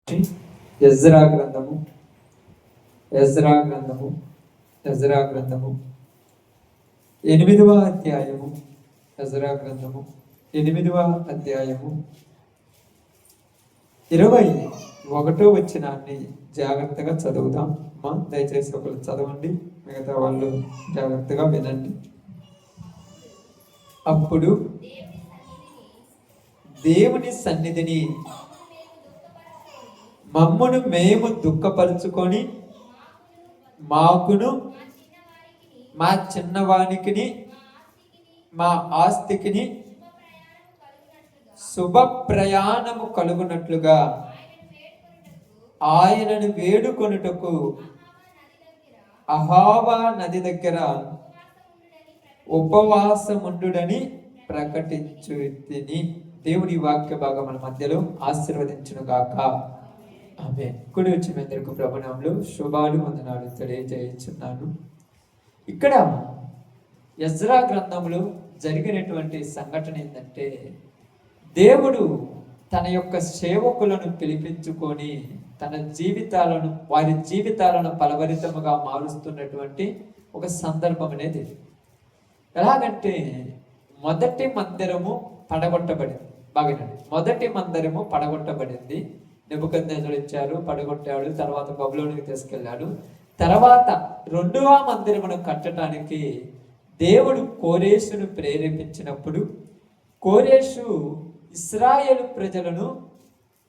Ezra గ్రంథము Ezra గ్రంథము Ezra గ్రంథము 8వ అధ్యాయము ఎజ్రా గ్రంథము 8వ అధ్యాయము 21వ వచనాన్ని జాగ్రత్తగా చదువుదాం. దయచేసి ఒకరు చదవండి, మిగతా వాళ్ళు జాగ్రత్తగా వినండి. అప్పుడు దేవుని సన్నిధిని మమ్మును మేము దుఃఖపరుచుకొని మాకును మా చిన్నవానికిని మా ఆస్తికిని శుభ ప్రయాణము కలుగునట్లుగా ఆయనను వేడుకొనుటకు అహావా నది దగ్గర ఉపవాసముండుడని ప్రకటించుతిని. దేవుడి వాక్య భాగం మన మధ్యలో ఆశీర్వదించునుగాక. ఆమె కుడి వచ్చి మీ అందరికీ ప్రభునామములు శుభాలు వందనాలు తెలియజేయుచున్నాను. ఇక్కడ ఎజ్రా గ్రంథంలో జరిగినటువంటి సంఘటన ఏంటంటే, దేవుడు తన యొక్క సేవకులను పిలిపించుకొని తన జీవితాలను, వారి జీవితాలను ఫలభరితముగా మారుస్తున్నటువంటి ఒక సందర్భం అనేది. ఎలాగంటే మొదటి మందిరము పడగొట్టబడింది. బాగానండి, మొదటి మందిరము పడగొట్టబడింది. నెబుకద్నెజరు ఇచ్చారు, పడగొట్టాడు, తర్వాత బబులోనికి తీసుకెళ్ళాడు. తర్వాత 2వ మందిరమును కట్టడానికి దేవుడు కోరేషును ప్రేరేపించినప్పుడు కోరేషు ఇశ్రాయేలు ప్రజలను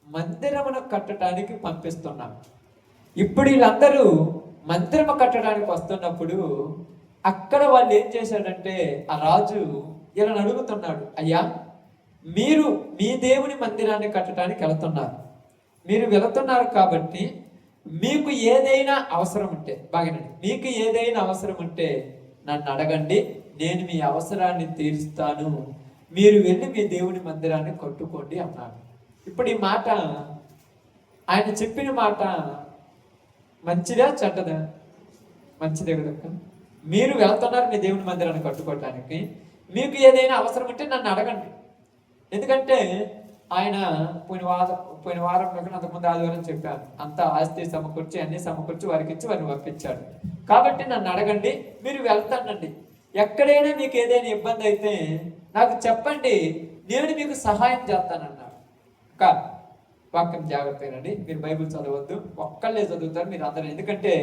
మందిరమును కట్టడానికి పంపిస్తున్నాడు. ఇప్పుడు వీళ్ళందరూ మందిరము కట్టడానికి వస్తున్నప్పుడు అక్కడ వాళ్ళు ఏం చేశాడంటే, ఆ రాజు ఇలా అడుగుతున్నాడు, అయ్యా మీరు మీ దేవుని మందిరాన్ని కట్టడానికి వెళుతున్నారు కాబట్టి మీకు ఏదైనా అవసరం ఉంటే, బాగానండి, మీకు ఏదైనా అవసరం ఉంటే నన్ను అడగండి, నేను మీ అవసరాన్ని తీరుస్తాను, మీరు వెళ్ళి మీ దేవుని మందిరాన్ని కట్టుకోండి అన్నాడు. ఇప్పుడు ఈ మాట, ఆయన చెప్పిన మాట మంచిదా చెడ్డదా? మంచిదే కదా. మీరు వెళ్తున్నారు మీ దేవుని మందిరాన్ని కట్టుకోవటానికి, మీకు ఏదైనా అవసరం ఉంటే నన్ను అడగండి. ఎందుకంటే ఆయన పోయిన వారం అంతకుముందు ఆదివారం చెప్పాను, అంత ఆస్తి సమకూర్చి అన్ని సమకూర్చి వారికి ఇచ్చి వారిని పంపించాడు. కాబట్టి నన్ను అడగండి, మీరు వెళ్తానండి. ఎక్కడైనా మీకు ఏదైనా ఇబ్బంది అయితే నాకు చెప్పండి, నేను మీకు సహాయం చేస్తానన్నాడు. వాక్యం జాగ్రత్తగానండి, మీరు బైబిల్ చదవద్దు, ఒక్కళ్ళే చదువుతారు మీరు అందరూ. ఎందుకంటే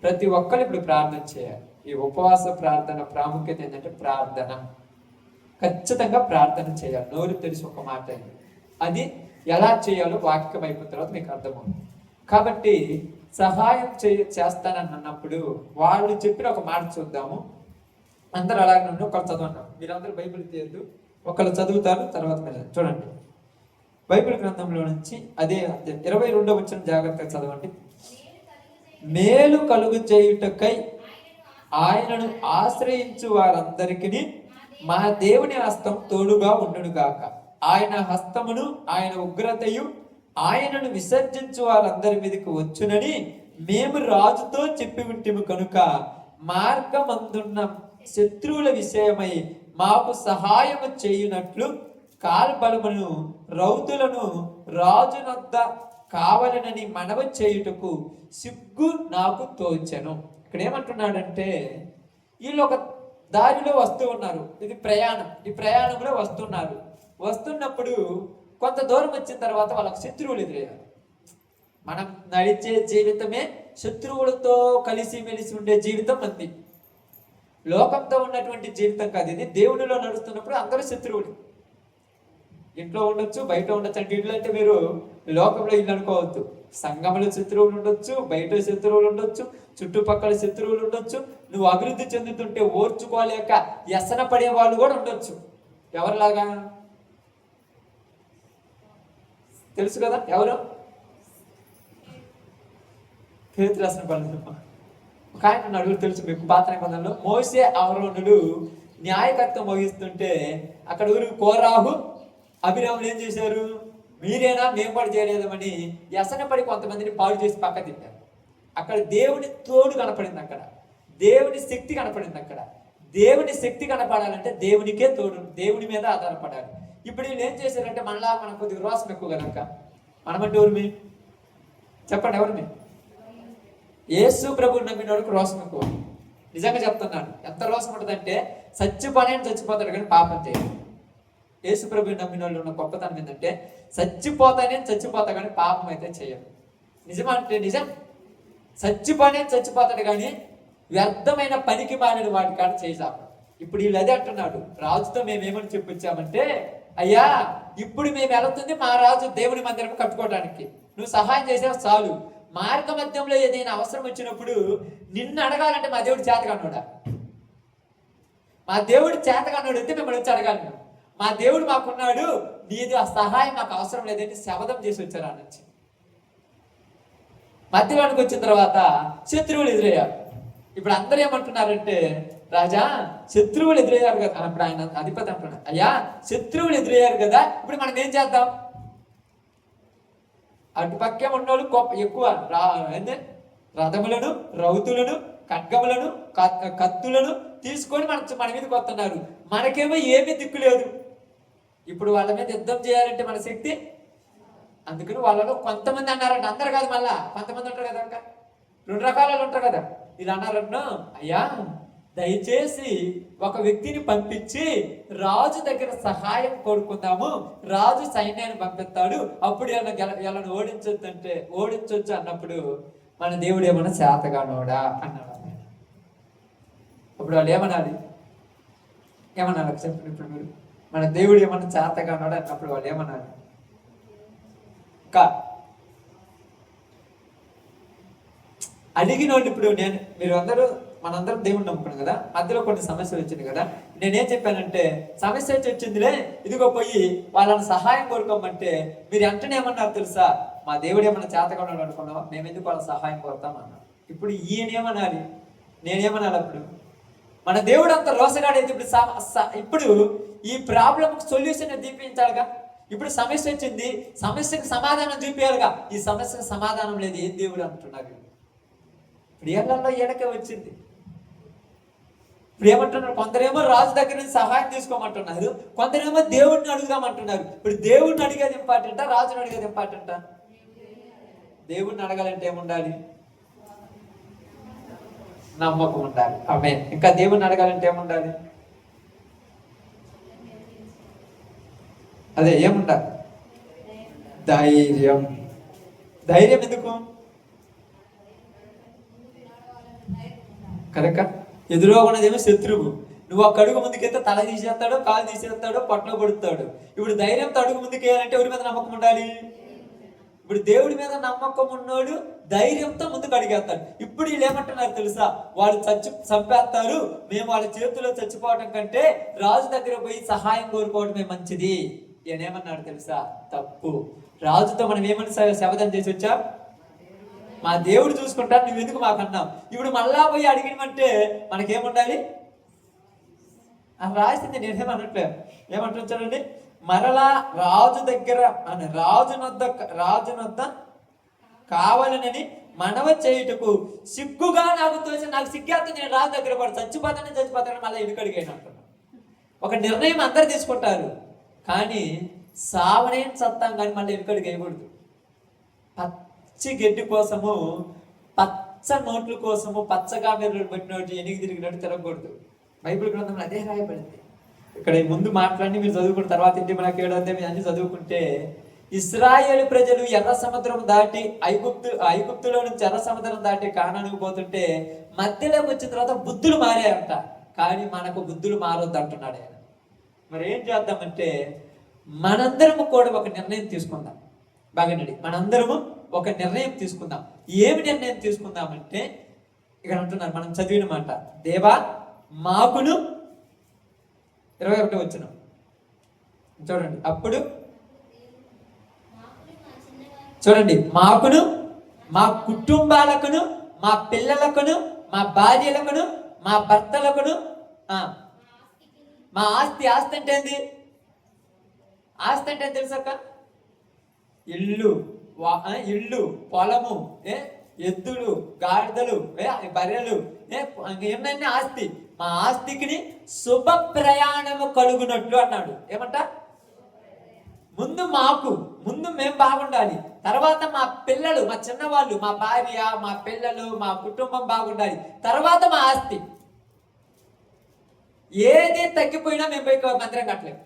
ప్రతి ఒక్కరు ఇప్పుడు ప్రార్థన చేయాలి. ఈ ఉపవాస ప్రార్థన ప్రాముఖ్యత ఏంటంటే ప్రార్థన, ఖచ్చితంగా ప్రార్థన చేయాలి. నోరు తెలిసి ఒక మాట, అది ఎలా చేయాలో వాక్యం అయిపోయిన తర్వాత మీకు అర్థమవుతుంది. కాబట్టి సహాయం చేస్తానని అన్నప్పుడు వాళ్ళు చెప్పిన ఒక మాట చూద్దాము. అందరూ అలాగే ఉండి ఒకళ్ళు చదవండి. మీరందరూ బైబిల్ తీయద్దు, ఒకళ్ళు చదువుతారు, తర్వాత చూడండి. బైబిల్ గ్రంథంలో నుంచి అదే 22వ వచనం జాగ్రత్తగా చదవండి. మేలు కలుగు చేయుటకై ఆయనను ఆశ్రయించు వారందరికీ మా దేవుని హస్తం తోడుగా ఉండునుగాక. ఆయన హస్తమును ఆయన ఉగ్రతయు ఆయనను విసర్జించు వారందరి మీదకి వచ్చునని మేము రాజుతో చెప్పి ఉంటిము కనుక మార్గమందున్న శత్రువుల విషయమై మాకు సహాయము చేయునట్లు కాల్బలమును రౌతులను రాజునొద్ద కావలనని మనవి చేయుటకు సిగ్గు నాకు తోచెను. ఇక్కడ ఏమంటున్నాడంటే, వీళ్ళు ఒక దారిలో వస్తూ ఉన్నారు, ఇది ప్రయాణం, ఈ ప్రయాణంలో వస్తున్నప్పుడు కొంత దూరం వచ్చిన తర్వాత వాళ్ళకు శత్రువులు ఎదురయ్యారు. మనం నడిచే జీవితమే శత్రువులతో కలిసిమెలిసి ఉండే జీవితం మంది. లోకంతో ఉన్నటువంటి జీవితం కాదు ఇది. దేవునిలో నడుస్తున్నప్పుడు అందరూ శత్రువులు. ఇంట్లో ఉండొచ్చు, బయట ఉండొచ్చు. అంటే ఇల్లు అంటే మీరు లోకంలో ఇల్లు అనుకోవద్దు. సంఘంలో శత్రువులు ఉండొచ్చు, బయట శత్రువులు ఉండొచ్చు, చుట్టుపక్కల శత్రువులు ఉండొచ్చు. నువ్వు అభివృద్ధి చెందుతుంటే ఓర్చుకోలేక వ్యసన పడే వాళ్ళు కూడా ఉండొచ్చు. ఎవరిలాగా తెలుసు కదా, ఎవరు? పేతురు రాసిన పనులు ఒక ఆయన నడుగురు తెలుసు మీకు. పాత నిబంధనలో మోసే అహరోనులు న్యాయకత్వం వహిస్తుంటే అక్కడ ఊరు కోరాహు అభిరాములు ఏం చేశారు? మీరేనా, మేము కూడా చేయలేదమని వ్యసన పడి కొంతమందిని పాడు చేసి పక్క తిట్టారు. అక్కడ దేవుని తోడు కనపడింది, అక్కడ దేవుని శక్తి కనపడింది. అక్కడ దేవుని శక్తి కనపడాలంటే దేవునికే తోడు, దేవుని మీద ఆధారపడాలి. ఇప్పుడు వీళ్ళు ఏం చేశారంటే, మనలా మనకు కొద్దిగా రోసం ఎక్కువ కనుక మనమంటే ఊరిమి చెప్పండి ఎవరు మీరు? యేసు ప్రభువు నమ్మినోడికి రోషం ఎక్కువ. నిజంగా చెప్తున్నాను, ఎంత రోషం ఉంటుందంటే చచ్చిపోనే చచ్చిపోతాడు కానీ పాపం చేయడు. యేసు ప్రభువు నమ్మిన వాళ్ళు ఉన్న గొప్పతనం ఏంటంటే చచ్చిపోతా కానీ పాపం అయితే చేయడు. నిజమా అంటే నిజం. చచ్చిపోతాడు కానీ వ్యర్థమైన పనికి మాలిన వాటి కాడ చేసాము. ఇప్పుడు వీళ్ళు అదే అంటున్నాడు, రాజుతో మేమేమని చెప్పొచ్చామంటే, అయ్యా ఇప్పుడు మేము వెళుతుంది మా రాజు దేవుని మందిరం కట్టుకోవడానికి, నువ్వు సహాయం చేసావు చాలు. మార్గ మధ్యంలో ఏదైనా అవసరం వచ్చినప్పుడు నిన్ను అడగాలంటే మా దేవుడు చేతగానోడా? మా దేవుడు చేతగానోడు అయితే మిమ్మల్ని వచ్చి అడగాలి. మా దేవుడు మాకున్నాడు, నీది ఆ సహాయం మాకు అవసరం లేదంటే శబదం చేసి వచ్చారు ఆ నుంచి. మధ్యలోనికి వచ్చిన తర్వాత శత్రువులు ఎదురయ్యారు. ఇప్పుడు అందరూ ఏమంటున్నారంటే, రాజా శత్రువులు ఎదురయ్యారు కదా. అప్పుడు ఆయన అధిపతి అంటున్నాడు, అయ్యా శత్రువులు ఎదురయ్యారు కదా, ఇప్పుడు మనం ఏం చేద్దాం? అటు పక్కే ఉన్నోళ్ళు ఎక్కువ రథములను, రౌతులను, ఖడ్గములను, కత్తులను తీసుకొని మన మీదకి వస్తున్నారు. మనకేమో ఏమీ దిక్కు లేదు. ఇప్పుడు వాళ్ళ మీద యుద్ధం చేయాలంటే మన శక్తి. అందుకని వాళ్ళలో కొంతమంది అన్నారంట, అందరు కాదు, మళ్ళా కొంతమంది ఉంటారు కదా, ఇంకా 2 రకాలు ఉంటారు కదా. ఇలా అన్నారంట, అయ్యా దయచేసి ఒక వ్యక్తిని పంపించి రాజు దగ్గర సహాయం కోరుకుందాము, రాజు సైన్యాన్ని పంపిస్తాడు, అప్పుడు వీళ్ళని ఓడించొచ్చు అన్నప్పుడు మన దేవుడు ఏమన్నా చేతగానోడా అన్నాడు. అప్పుడు వాళ్ళు ఏమనాలి చెప్పండి. ఇప్పుడు మీరు మన దేవుడు ఏమన్నా చేతగానోడా అన్నప్పుడు వాళ్ళు ఏమనాలి? అడిగిన వాళ్ళు ఇప్పుడు మీరు మనందరం దేవుడిని నమ్ముకున్నాం కదా, మధ్యలో కొన్ని సమస్యలు వచ్చింది కదా. నేనేం చెప్పానంటే, సమస్య వచ్చిందిలే, ఇదిగో పోయి వాళ్ళని సహాయం కోరుకోమంటే మీరు వెంటనే ఏమన్నారు తెలుసా? మా దేవుడు ఏమన్నా చేతగా అనుకున్నావా, మేము ఎందుకు వాళ్ళ సహాయం కోరుతామన్నా. ఇప్పుడు ఈయనేమనాలి, నేనేమనాలి? అప్పుడు మన దేవుడు అంత రోసగాడైతే ఇప్పుడు ఈ ప్రాబ్లంకి సొల్యూషన్ చూపించాలిగా. ఇప్పుడు సమస్య వచ్చింది, సమస్యకు సమాధానం చూపించాలిగా. ఈ సమస్యకు సమాధానం లేదు, ఏం దేవుడు అంటున్నారు. ఇప్పుడు ఏళ్లలో ఎడకే వచ్చింది. ఇప్పుడు ఏమంటున్నారు, కొందరేమో రాజు దగ్గర నుంచి సహాయం తీసుకోమంటున్నారు, కొందరేమో దేవుడిని అడుగుదామంటున్నారు. ఇప్పుడు దేవుడిని అడిగేది ఇంపార్టెంటా, రాజుని అడిగేది ఇంపార్టెంటా? దేవుడిని అడగాలంటే ఏముండాలి? నమ్మకం ఉండాలి. ఆమె ఇంకా దేవుడిని అడగాలంటే ఏముండాలి? అదే ఏముండాలి? ధైర్యం. ధైర్యం ఎందుకు? కనుక ఎదురుగా ఉన్నదేమో శత్రువు. నువ్వు ఒక అడుగు ముందుకెళ్తే తల తీసేస్తాడో, కాలు తీసేస్తాడో, పొట్టలో పడుతాడు. ఇప్పుడు ధైర్యంతో అడుగు ముందుకేయాలంటే ఎవరి మీద నమ్మకం ఉండాలి? ఇప్పుడు దేవుడి మీద నమ్మకం ఉన్నోడు ధైర్యంతో ముందుకు అడిగేస్తాడు. ఇప్పుడు వీళ్ళు ఏమంటున్నారు తెలుసా? వాళ్ళు చంపేస్తారు, మేము వాళ్ళ చేతిలో చచ్చిపోవడం కంటే రాజు దగ్గర పోయి సహాయం కోరుకోవడమే మంచిది. ఈయనేమన్నాడు తెలుసా? తప్పు. రాజుతో మనం ఏమని శపథం చేసి వచ్చా? మా దేవుడు చూసుకుంటారు, నువ్వు ఎందుకు మాకన్నావు. ఇప్పుడు మళ్ళా పోయి అడిగినమంటే మనకేముండాలి? రాసింది నేనేమనట్లేదు. ఏమంటున్నా చూడండి, మరలా రాజు దగ్గర రాజునొద్ద కావాలనని మనవ చేయుటకు సిగ్గుగా నాకు సిగ్గేస్తుంది. నేను రాజు దగ్గర పడు చచ్చిపోతానని మళ్ళీ ఎన్నికడిగాను అంటున్నాను. ఒక నిర్ణయం అందరు తీసుకుంటారు, కానీ సావనేం సత్తాం కానీ మళ్ళీ ఎన్నికడికి వేయకూడదు. పచ్చి గడ్డి కోసము, పచ్చ నోట్ల కోసము, పచ్చగా మీరు పెట్టినట్టు ఎనిగి తిరిగినట్టు తిరగకూడదు. బైబిల్ గ్రంథంలో అదే రాయబడింది. ఇక్కడ ముందు మాట్లాడి మీరు చదువుకున్న తర్వాత ఇంటి మనకి 7వ అధ్యాయం అన్ని చదువుకుంటే, ఇశ్రాయేలు ప్రజలు ఎర్ర సముద్రం దాటి ఐగుప్తులో నుంచి ఎర్ర సముద్రం దాటి కానానికి పోతుంటే మధ్యలోకి వచ్చిన తర్వాత బుద్ధులు మారాయంట. కానీ మనకు బుద్ధులు మారొద్దు అంటున్నాడు ఆయన. మరి ఏం చేద్దామంటే మనందరము కూడా ఒక నిర్ణయం తీసుకుందాం. బాగానండి, మనందరము ఒక నిర్ణయం తీసుకుందాం. ఏమి నిర్ణయం తీసుకుందామంటే ఇక్కడ అంటున్నారు, మనం చదివిన మాట, దేవా మాకును 21 వచ్చిన చూడండి. అప్పుడు చూడండి, మాకును, మా కుటుంబాలకును, మా పిల్లలకును, మా భార్యలకును, మా భర్తలకును, మా ఆస్తి అంటే ఏంది? ఆస్తి అంటే తెలుసక్క? ఇల్లు, పొలము, ఎద్దులు, గాడిదలు, బర్రెలు, ఏమన్నా ఆస్తి. మా ఆస్తికి శుభ ప్రయాణము కలుగునట్లు అన్నాడు. ఏమంట? ముందు మేము బాగుండాలి, తర్వాత మా పిల్లలు, మా చిన్నవాళ్ళు, మా భార్య, మా పిల్లలు, మా కుటుంబం బాగుండాలి, తర్వాత మా ఆస్తి. ఏది తగ్గిపోయినా మేము పోయి మందిరం కట్టలేము.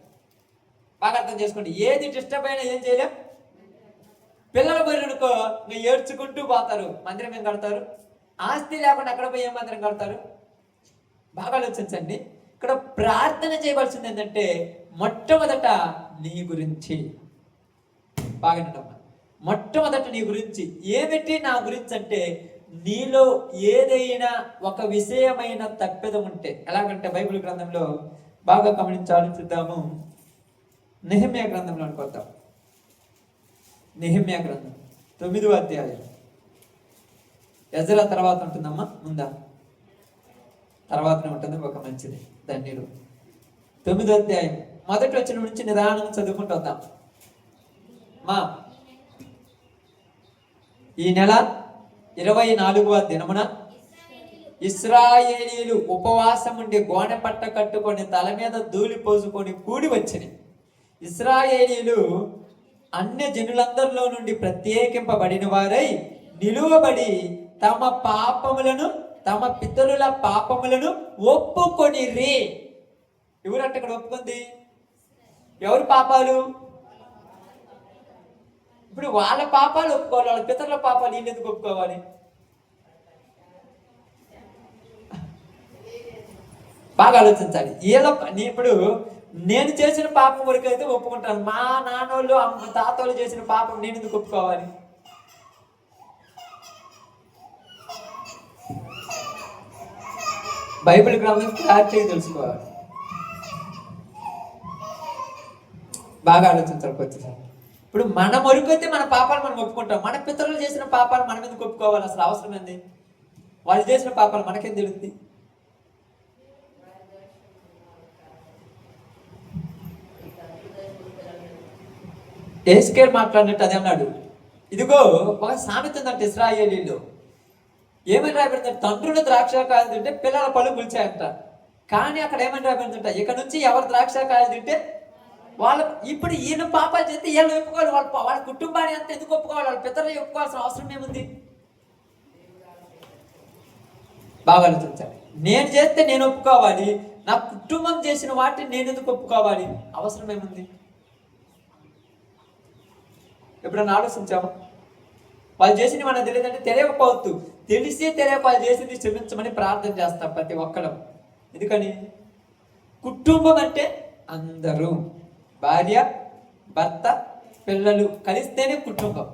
బాగా అర్థం చేసుకోండి. ఏది డిస్టర్బ్ అయినా ఏం చేయలేం. పిల్లలు పోయిననుకో ఇంకా ఏడ్చుకుంటూ పోతారు, మందిరం ఏం కడతారు? ఆస్తి లేకుండా ఎక్కడ పోయి ఏం మందిరం కడతారు? బాగా ఆలోచించండి. ఇక్కడ ప్రార్థన చేయవలసింది ఏంటంటే మొట్టమొదట నీ గురించి. బాగా మొట్టమొదట నీ గురించి. ఏమిటి నా గురించి అంటే, నీలో ఏదైనా ఒక విషయమైన తప్పెదం ఉంటే, ఎలాగంటే బైబిల్ గ్రంథంలో బాగా గమనించాలి, చూద్దాము. నెహెమ్యా గ్రంథంలో అనుకుందాం. నెహెమ్యా గ్రంథం 9వ అధ్యాయం. ఎజ్రా తర్వాత ఉంటుందమ్మా, ముందా తర్వాతనే ఉంటుంది, ఒక మంచిది ధన్యులు. 9వ అధ్యాయం మొదటి వచ్చిన నుంచి నిదానం చదువుకుంటూ వద్దాం. ఈ నెల 24వ దినమున ఇశ్రాయేలీలు ఉపవాసం ఉండి గోనె పట్ట కట్టుకొని తల మీద ధూళి పోసుకొని కూడి వచ్చిన ఇశ్రాయేలీలు అన్య జనులందరిలో నుండి ప్రత్యేకింపబడిన వారై నిలువబడి తమ పాపములను, తమ పితరుల పాపములను ఒప్పుకొనిరి. ఎవరంటే ఇక్కడ ఒప్పుకుంది? ఎవరి పాపాలు? ఇప్పుడు వాళ్ళ పాపాలు ఒప్పుకోవాలి, వాళ్ళ పితరుల పాపాలు వీళ్ళు ఎందుకు ఒప్పుకోవాలి? బాగా ఆలోచించాలి. ఇప్పుడు నేను చేసిన పాపం వరకు అయితే ఒప్పుకుంటాను, మా నాన్నోళ్ళు తాతోళ్ళు చేసిన పాపం నేను ఎందుకు ఒప్పుకోవాలి? బైబిల్ గ్రంథం క్లారిటీగా తెలుసుకోవాలి. బాగా ఆలోచించాలి కొద్దిసారి. ఇప్పుడు మన వరకు అయితే మన పాపాలు మనం ఒప్పుకుంటాం, మన పితరులు చేసిన పాపాలు మనం ఎందుకు ఒప్పుకోవాలి? అసలు అవసరం ఏంది? వాళ్ళు చేసిన పాపాలు మనకేం తెలుస్తుంది? ఏస్కేల్ మాట్లాడినట్టు అదే అన్నాడు. ఇదిగో ఒక సామెత ఉందంటే ఇశ్రాయేలీలో ఏమని రాబడిందంటే, తండ్రులు ద్రాక్షకాయలు తింటే పిల్లల పళ్ళు పులిచాయంట. కానీ అక్కడ ఏమని రాబడిందంట, ఇక నుంచి ఎవరు ద్రాక్షకాయలు తింటే వాళ్ళ. ఇప్పుడు ఈయన పాపాలు చేస్తే వీళ్ళు ఒప్పుకోవాలి, వాళ్ళ కుటుంబాన్ని అంతా ఎందుకు ఒప్పుకోవాలి? వాళ్ళ పితరులు ఒప్పుకోవాల్సిన అవసరం ఏముంది? బాగా ఆలోచించాలి. నేను చేస్తే నేను ఒప్పుకోవాలి, నా కుటుంబం చేసిన వాటిని నేను ఎందుకు ఒప్పుకోవాలి? అవసరం ఏముంది? ఎప్పుడన్నా ఆలోచించామా? వాళ్ళు చేసింది మనకు తెలియదంటే తెలియకపోవద్దు, తెలిసి తెలియక వాళ్ళు చేసింది క్షమించమని ప్రార్థన చేస్తాం ప్రతి ఒక్కరు. ఎందుకని? కుటుంబం అంటే అందరూ, భార్య, భర్త, పిల్లలు కలిస్తేనే కుటుంబం.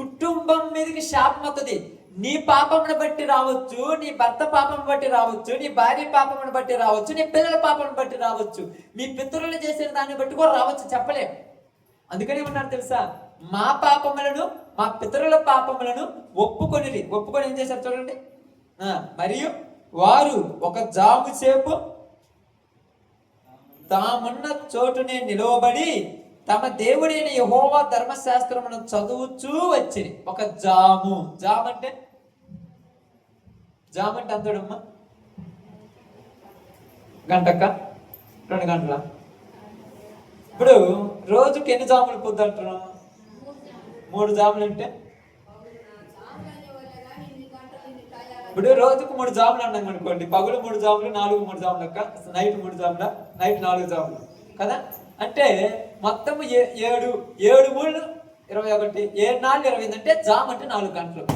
కుటుంబం మీదకి శాపం వస్తుంది. నీ పాపమును బట్టి రావచ్చు, నీ భర్త పాపం బట్టి రావచ్చు, నీ భార్య పాపమును బట్టి రావచ్చు, నీ పిల్లల పాపం బట్టి రావచ్చు, మీ పితరులు చేసిన దాన్ని బట్టి కూడా రావచ్చు, చెప్పలేము. అందుకని ఏమన్నారు తెలుసా? మా పాపములను, మా పితరుల పాపములను ఒప్పుకొని ఏం చేశారు చూడండి. మరియు వారు ఒక జాము సేపు తామున్న చోటునే నిలవబడి తమ దేవుడైన యెహోవా ధర్మశాస్త్రమును చదువుచూ వచ్చిరి. ఒక జాము అంటే అంతడమ్మా గంటక్క 2 గంటల. ఇప్పుడు రోజుకి ఎన్ని జాములు పొద్దుంటున్నాం? 3 జాములు అంటే ఇప్పుడు రోజుకు 3 జాములు అన్నాం అనుకోండి. పగులు 3 జాములు, 3 జాములు అక్క, నైట్ 3 జాముల, నైట్ 4 జాములు కదా. అంటే మొత్తం 7 3 21, 7 4 20 అంటే జామ్ అంటే 4 గంటలు.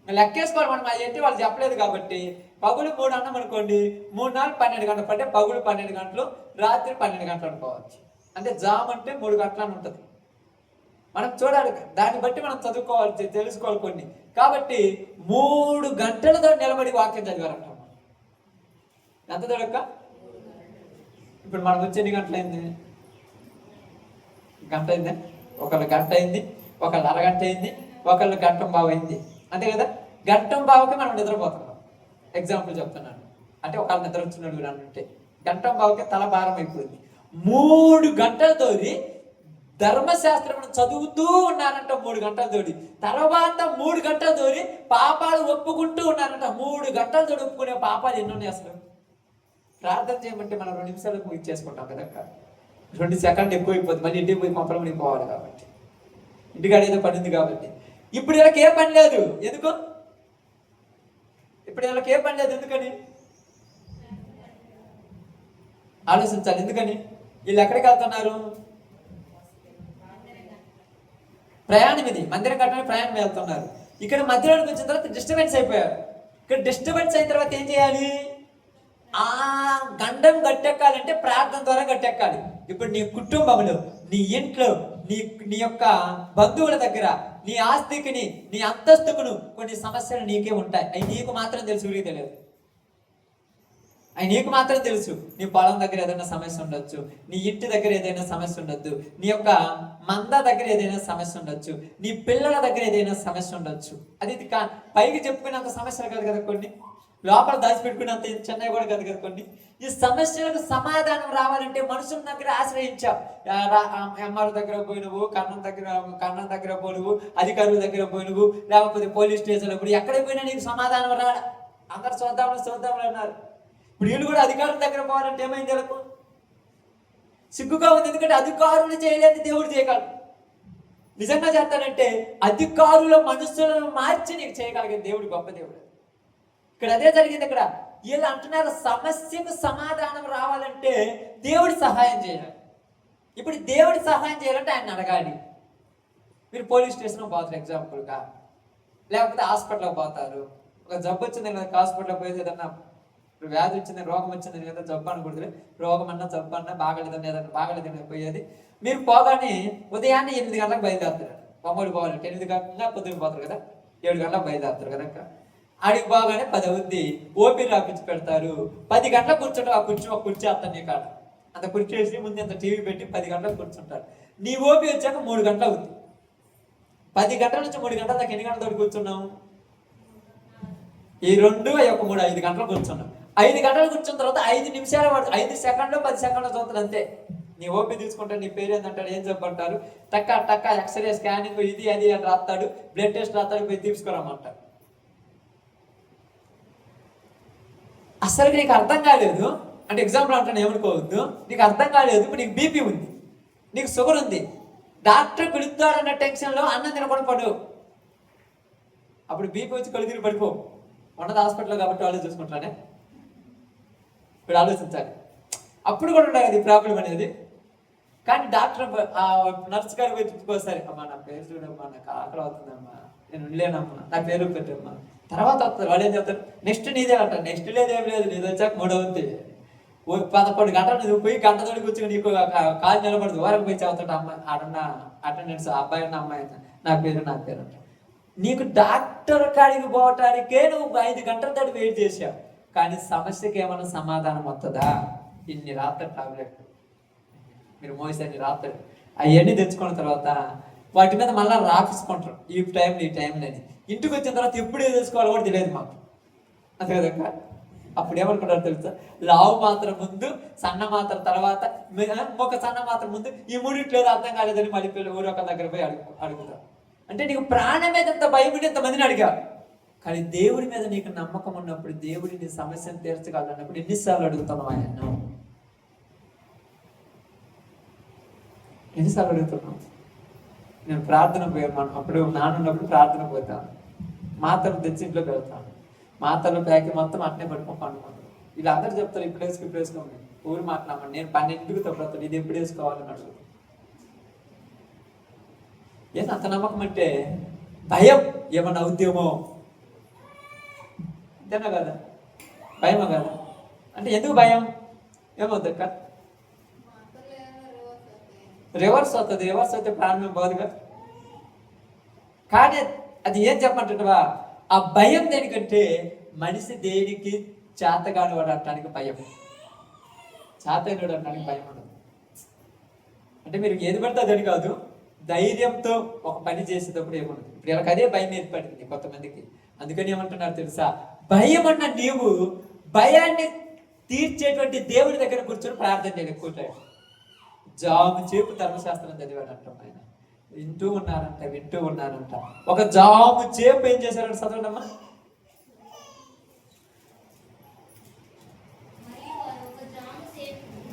లెక్కేసుకోవాలి మనం. ఏంటి వాళ్ళు చెప్పలేదు కాబట్టి పగులు 3 అన్నాం అనుకోండి, 3 4 12 గంటలు. అంటే పగులు 12 గంటలు, రాత్రి 12 గంటలు అనుకోవచ్చు. అంటే జామ్ అంటే 3 గంటలు అని ఉంటుంది. మనం చూడాలి, దాన్ని బట్టి మనం చదువుకోవాలి, తెలుసుకోవాలి కొన్ని. కాబట్టి 3 గంటలతో నిలబడి వాక్యం చదివారంట. ఎంత దొరక్క? ఇప్పుడు మనం వచ్చి ఎన్ని గంటలైంది? గంట అయిందా? ఒకళ్ళు గంట అయింది, ఒకళ్ళు అరగంట అయింది, ఒకళ్ళు గంటం బావు అయింది, అంతే కదా. గంటం బావుకి మనం నిద్రపోతున్నాం. ఎగ్జాంపుల్ చెప్తున్నాను. అంటే ఒకళ్ళు నిద్ర వచ్చినాడు అంటే గంటం బావుకి తల భారం అయిపోయింది. 3 గంటలతో ధర్మశాస్త్రం చదువుతూ ఉన్నారంట. 3 గంటల తోడి తర్వాత 3 గంటల తోడి పాపాలు ఒప్పుకుంటూ ఉన్నారంట. 3 గంటల తోడి ఒప్పుకునే పాపాలు ఎన్ని ఉన్నాయి అసలు? ప్రార్థన చేయమంటే మనం 2 నిమిషాలకు ఇచ్చేసుకుంటాం కదా. 2 సెకండ్లు ఎక్కువ అయిపోతుంది, మళ్ళీ ఇంటికి పోయి కొంపల మునిగి పోవాలి కాబట్టి, ఇంటికాడ ఏదో పని ఉంది కాబట్టి. ఇప్పుడు వీళ్ళకి ఏ పని లేదు, ఎందుకు? ఇప్పుడు వీళ్ళకి ఏ పని లేదు, ఎందుకని ఆలోచించాలి. ఎందుకని? వీళ్ళు ఎక్కడికి వెళ్తున్నారు? ప్రయాణం, ఇది మందిరం కట్టడానికి ప్రయాణం వెళ్తున్నారు. ఇక్కడ మధ్యలోకి వచ్చిన తర్వాత డిస్టర్బెన్స్ అయిపోయారు. ఇక్కడ డిస్టర్బెన్స్ అయిన తర్వాత ఏం చేయాలి? ఆ గండం గట్టెక్కాలంటే ప్రార్థన ద్వారా గట్టెక్కాలి. ఇప్పుడు నీ కుటుంబంలో, నీ ఇంట్లో, నీ యొక్క బంధువుల దగ్గర, నీ ఆస్తికిని, నీ అంతస్తుకును కొన్ని సమస్యలు నీకే ఉంటాయి. అవి నీకు మాత్రం తెలుసు, ఊరికి తెలియదు. అవి నీకు మాత్రం తెలుసు. నీ పొలం దగ్గర ఏదైనా సమస్య ఉండొచ్చు, నీ ఇంటి దగ్గర ఏదైనా సమస్య ఉండొచ్చు, నీ యొక్క మంద దగ్గర ఏదైనా సమస్య ఉండొచ్చు, నీ పిల్లల దగ్గర ఏదైనా సమస్య ఉండొచ్చు. అది పైకి చెప్పుకునేంత సమస్యలు కాదు కదా కొన్ని, లోపల దాచిపెట్టుకున్నంత చెన్నై కూడా కాదు కదా కొన్ని. ఈ సమస్యలకు సమాధానం రావాలంటే మనుషుల దగ్గర ఆశ్రయించావు. ఎంఆర్ దగ్గర పోయినవు, కర్ణం దగ్గర పోయినవు, అధికారుల దగ్గర పోయినవు, లేకపోతే పోలీస్ స్టేషన్లో పోయి ఎక్కడికి పోయినా నీకు సమాధానం రాడా? అందరు చూద్దామని అన్నారు. ఇప్పుడు వీళ్ళు కూడా అధికారుల దగ్గర పోవాలంటే ఏమైంది? వీళ్ళకు సిగ్గుగా ఉంది. ఎందుకంటే అధికారులు చేయలేని దేవుడు చేయగలడు. నిజంగా చేస్తానంటే అధికారుల మనస్సులను మార్చి నీకు చేయగలిగే దేవుడు గొప్ప దేవుడు. ఇక్కడ అదే జరిగింది. ఇక్కడ వీళ్ళు అంటున్నారు సమస్యకు సమాధానం రావాలంటే దేవుడి సహాయం చేయాలి. ఇప్పుడు దేవుడి సహాయం చేయాలంటే ఆయన అడగాలి. మీరు పోలీస్ స్టేషన్లో పోతారు ఎగ్జాంపుల్గా, లేకపోతే హాస్పిటల్కి పోతారు. ఒక జబ్బు వచ్చింది కదా, హాస్పిటల్కి పోయేది, ఏదన్నా వ్యాధి వచ్చింది, రోగం వచ్చింది కదా, జబ్బు అనకూడదు, రోగం అన్నా జబ్బు అన్నా బాగలేదని, ఏదన్నా బాగలేదని పోయేది. మీరు పోగానే ఉదయాన్నే 8 గంటలకు బయలుదేరుతారు. బొమ్మలు పోవాలంటే 8 గంటల పొద్దున్న పోతారు కదా, 7 గంటలకు బయలుదేరుతారు కదా. ఆడికి బాగానే 10 అవుద్ది, ఓపీ రాపించి పెడతారు. 10 గంటలకు కూర్చుంటావు. ఆ ఒక కుర్చీ అత్త నీ కాడ అంత కుర్చీ వేసి ముందు అంత టీవీ పెట్టి 10 గంటలకు కూర్చుంటారు. నీ ఓపీ వచ్చాక 3 గంటలు అవుద్ది. 10 గంటల నుంచి 3 గంటల దాకా ఎన్ని గంటలతో కూర్చున్నావు? ఈ 2 ఒక 3 5 గంటలు కూర్చున్నాం. 5 గంటలు కూర్చున్న తర్వాత 5 నిమిషాలు 5 సెకండ్లు 10 సెకండ్లు చూస్తారు అంతే. నీ ఓపీ తీసుకుంటాడు, నీ పేరు ఏంటంటాడు, ఏం చెప్పంటారు, టక్క ఎక్స్రే స్కానింగ్ ఇది అది అని రాస్తాడు, బ్లడ్ టెస్ట్ రాస్తాడు, పోయి తీసుకురమ్మంటాడు. అసలు నీకు అర్థం కాలేదు అంటే, ఎగ్జాంపుల్ అంటాను ఏమనుకోవద్దు, నీకు అర్థం కాలేదు. ఇప్పుడు నీకు బీపీ ఉంది, నీకు షుగర్ ఉంది, డాక్టర్ పిలుస్తాడన్న టెన్షన్లో అన్నం తినకుండా పడు. అప్పుడు బీపీ వచ్చి కళ్ళు తిరిగి పడిపో. ఉన్నది హాస్పిటల్లో కాబట్టి వాళ్ళు చూసుకుంటానే. ఇప్పుడు ఆలోచించాలి. అప్పుడు కూడా ఉండాలి అది ప్రాబ్లం అనేది. కానీ డాక్టర్ నర్స్ గారు పోయి చెప్పుకోసారి, అమ్మా నా పేరు చూడమ్మా, నాకు ఆకలి అవుతుందమ్మా, నేను ఉండలేనమ్మా, నా పేరు పెట్టమ్మా, తర్వాత వస్తారు. వాళ్ళు ఏం చెప్తారు, నెక్స్ట్ నీదే అంటారు. నెక్స్ట్ లేదేమి లేదు, నీది వచ్చాక 3వ 11 గంటలు నువ్వు పోయి గంట తోడి కూర్చొని నీకు కాలు నిలబడదు. వరకు పోయి చదువుతాడు అమ్మాయి ఆడన్న అటెండెన్స్, అబ్బాయి అన్న అమ్మాయి నా పేరు అంట. నీకు డాక్టర్ కాడికి పోవటానికే నువ్వు 5 గంటల తోటి వెయిట్ చేసావు. కానీ సమస్యకి ఏమైనా సమాధానం వస్తుందా? ఇన్ని రాత్రి టాబ్లెట్ మీరు మోసాన్ని రాత్రి అవన్నీ తెచ్చుకున్న తర్వాత వాటి మీద మళ్ళీ రాపించుకుంటారు. ఈ టైంలో ఇంటికి వచ్చిన తర్వాత ఎప్పుడు ఏం చేసుకోవాలో కూడా తెలియదు మాకు. అంతే కదక్క. అప్పుడు ఏమనుకుంటారు తెలుసా, లావు మాత్రం ముందు, సన్న మాత్రం తర్వాత, ఒక సన్న మాత్రం ముందు, ఈ 3 అర్థం కాలేదని మళ్ళీ ఊరు ఒక దగ్గర పోయి అడుగుతారు. అంటే నీకు ప్రాణం మీద ఎంత భయం ఉంటే ఎంతమందిని అడిగారు. కానీ దేవుడి మీద నీకు నమ్మకం ఉన్నప్పుడు, దేవుడి నీ సమస్యను తీర్చగలన్నప్పుడు ఎన్నిసార్లు అడుగుతున్నావు ఆయన్ను? ఎన్నిసార్లు అడుగుతున్నావు? నేను ప్రార్థన పోయాను, అప్పుడు నాన్నున్నప్పుడు ప్రార్థన పోతాను, మాతలు తెచ్చి ఇంట్లో పెడతాను, మాతలు ప్యాకి మొత్తం అట్నే పట్టుకొని పండుకుంటాను. వీళ్ళందరూ చెప్తారు ఇప్పుడు వేసుకోండి, ఊరు మాట్లాడమని. నేను 12కి తప్పుతాను, ఇది ఎప్పుడు వేసుకోవాలని అడుగుతాను. ఏం అంత నమ్మకం అంటే భయం, ఏమన్నా అవుద్దేమో, అంతేనా కదా? భయమా కదా? అంటే ఎందుకు భయం? ఏమవుద్దక్క? రివర్స్ అవుతుంది. రివర్స్ అయితే ప్రాణం పోదుగా. కానీ అది ఏం చెప్పమంటున్నావా, ఆ భయం దేనికంటే మనిషి దేనికి చేతగాని వాడు అనడానికి భయం, చేతగాడు అనడానికి భయం ఉండదు. అంటే మీరు ఏది పడితే అదని కాదు, ధైర్యంతో ఒక పని చేసేటప్పుడు ఏముండదు. ఇప్పుడు వీళ్ళకి అదే భయం ఏర్పడింది కొంతమందికి. అందుకని ఏమంటున్నారు తెలుసా, భయం అన్న నీవు భయాన్ని తీర్చేటువంటి దేవుడి దగ్గర కూర్చొని ప్రార్థన చేయాలి. ఎక్కువ టైం జాము చేపు ధర్మశాస్త్రం చదివాడంట ఆయన. వింటూ ఉన్నారంట. ఒక జాము చేపు ఏం చేశారంట, చదవండమ్మా.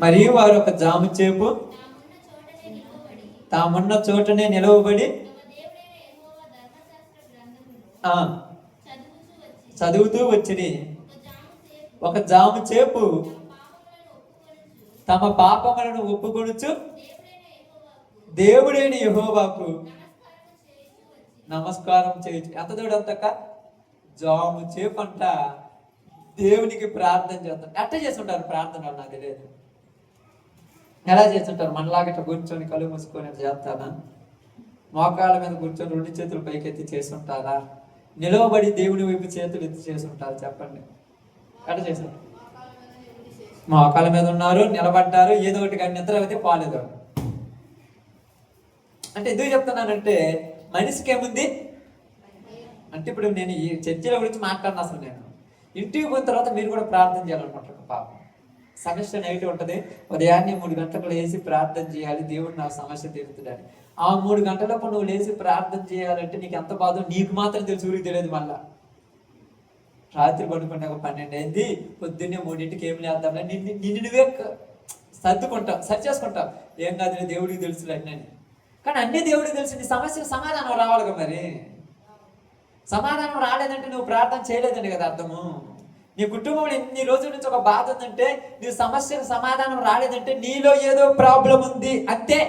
మరియు వారు ఒక జాము చేపు తామున్న చోటనే నిలవబడి చదువుతూ వచ్చింది. ఒక జాము చేపు తమ పాపములను ఒప్పుకొనుచు దేవుడైన యెహోవాకు నమస్కారం చేయొచ్చు. ఎంత దూడంతక జాము చేపు అంట దేవునికి ప్రార్థన చేస్తారు. ఎట్ట చేస్తుంటారు ప్రార్థన? నాకు తెలియదు ఎలా చేస్తుంటారు. మనలాగా ఇట్లా కూర్చొని కళ్ళు మూసుకొని చేస్తారా? మోకాళ్ళ మీద కూర్చొని 2 చేతులు పైకెత్తి చేస్తుంటారా? నిలవబడి దేవుని వైపు చేతులు ఎత్తి చేస్తుంటారు? చెప్పండి. ఎట్ట చేశారు? మోకాళ్ళ మీద ఉన్నారు, నిలబడ్డారు, ఏదో ఒకటి కానీ నిద్ర అయితే పోలేదు. అంటే ఎందుకు చెప్తున్నానంటే మనిషికి ఏముంది అంటే, ఇప్పుడు నేను ఈ చర్చిల గురించి మాట్లాడిన అసలు నేను ఇంటికి పోయిన తర్వాత మీరు కూడా ప్రార్థన చేయాలనుకుంటున్నాను. పాపం సమస్య నైట్ ఉంటుంది, ఉదయాన్నే 3 గంటలకు లేచి ప్రార్థన చేయాలి, దేవుడు నా సమస్య తీరుతుందని. ఆ 3 గంటలప్పుడు నువ్వు లేచి ప్రార్థన చేయాలంటే నీకు ఎంత బాధో నీకు మాత్రం తెలుసు, ఊరికి తెలియదు. మళ్ళా రాత్రి పడుకున్నాక 12 అయింది, పొద్దున్నే 3ంటికి ఏం లేద్దాంలే, నిన్ను నువ్వే సర్దుకుంటావు, సరి చేసుకుంటావు. ఏం కాదు దేవుడికి తెలుసు అన్నీ. కానీ అన్నీ దేవుడికి తెలుసు. నీ సమస్యకు సమాధానం రావాలిగా. మరి సమాధానం రాలేదంటే నువ్వు ప్రార్థన చేయలేదండి కదా అర్థము. నీ కుటుంబంలో ఎన్ని రోజుల నుంచి ఒక బాధ ఉందంటే, నీ సమస్యకు సమాధానం రాలేదంటే నీలో ఏదో ప్రాబ్లం ఉంది అంతే.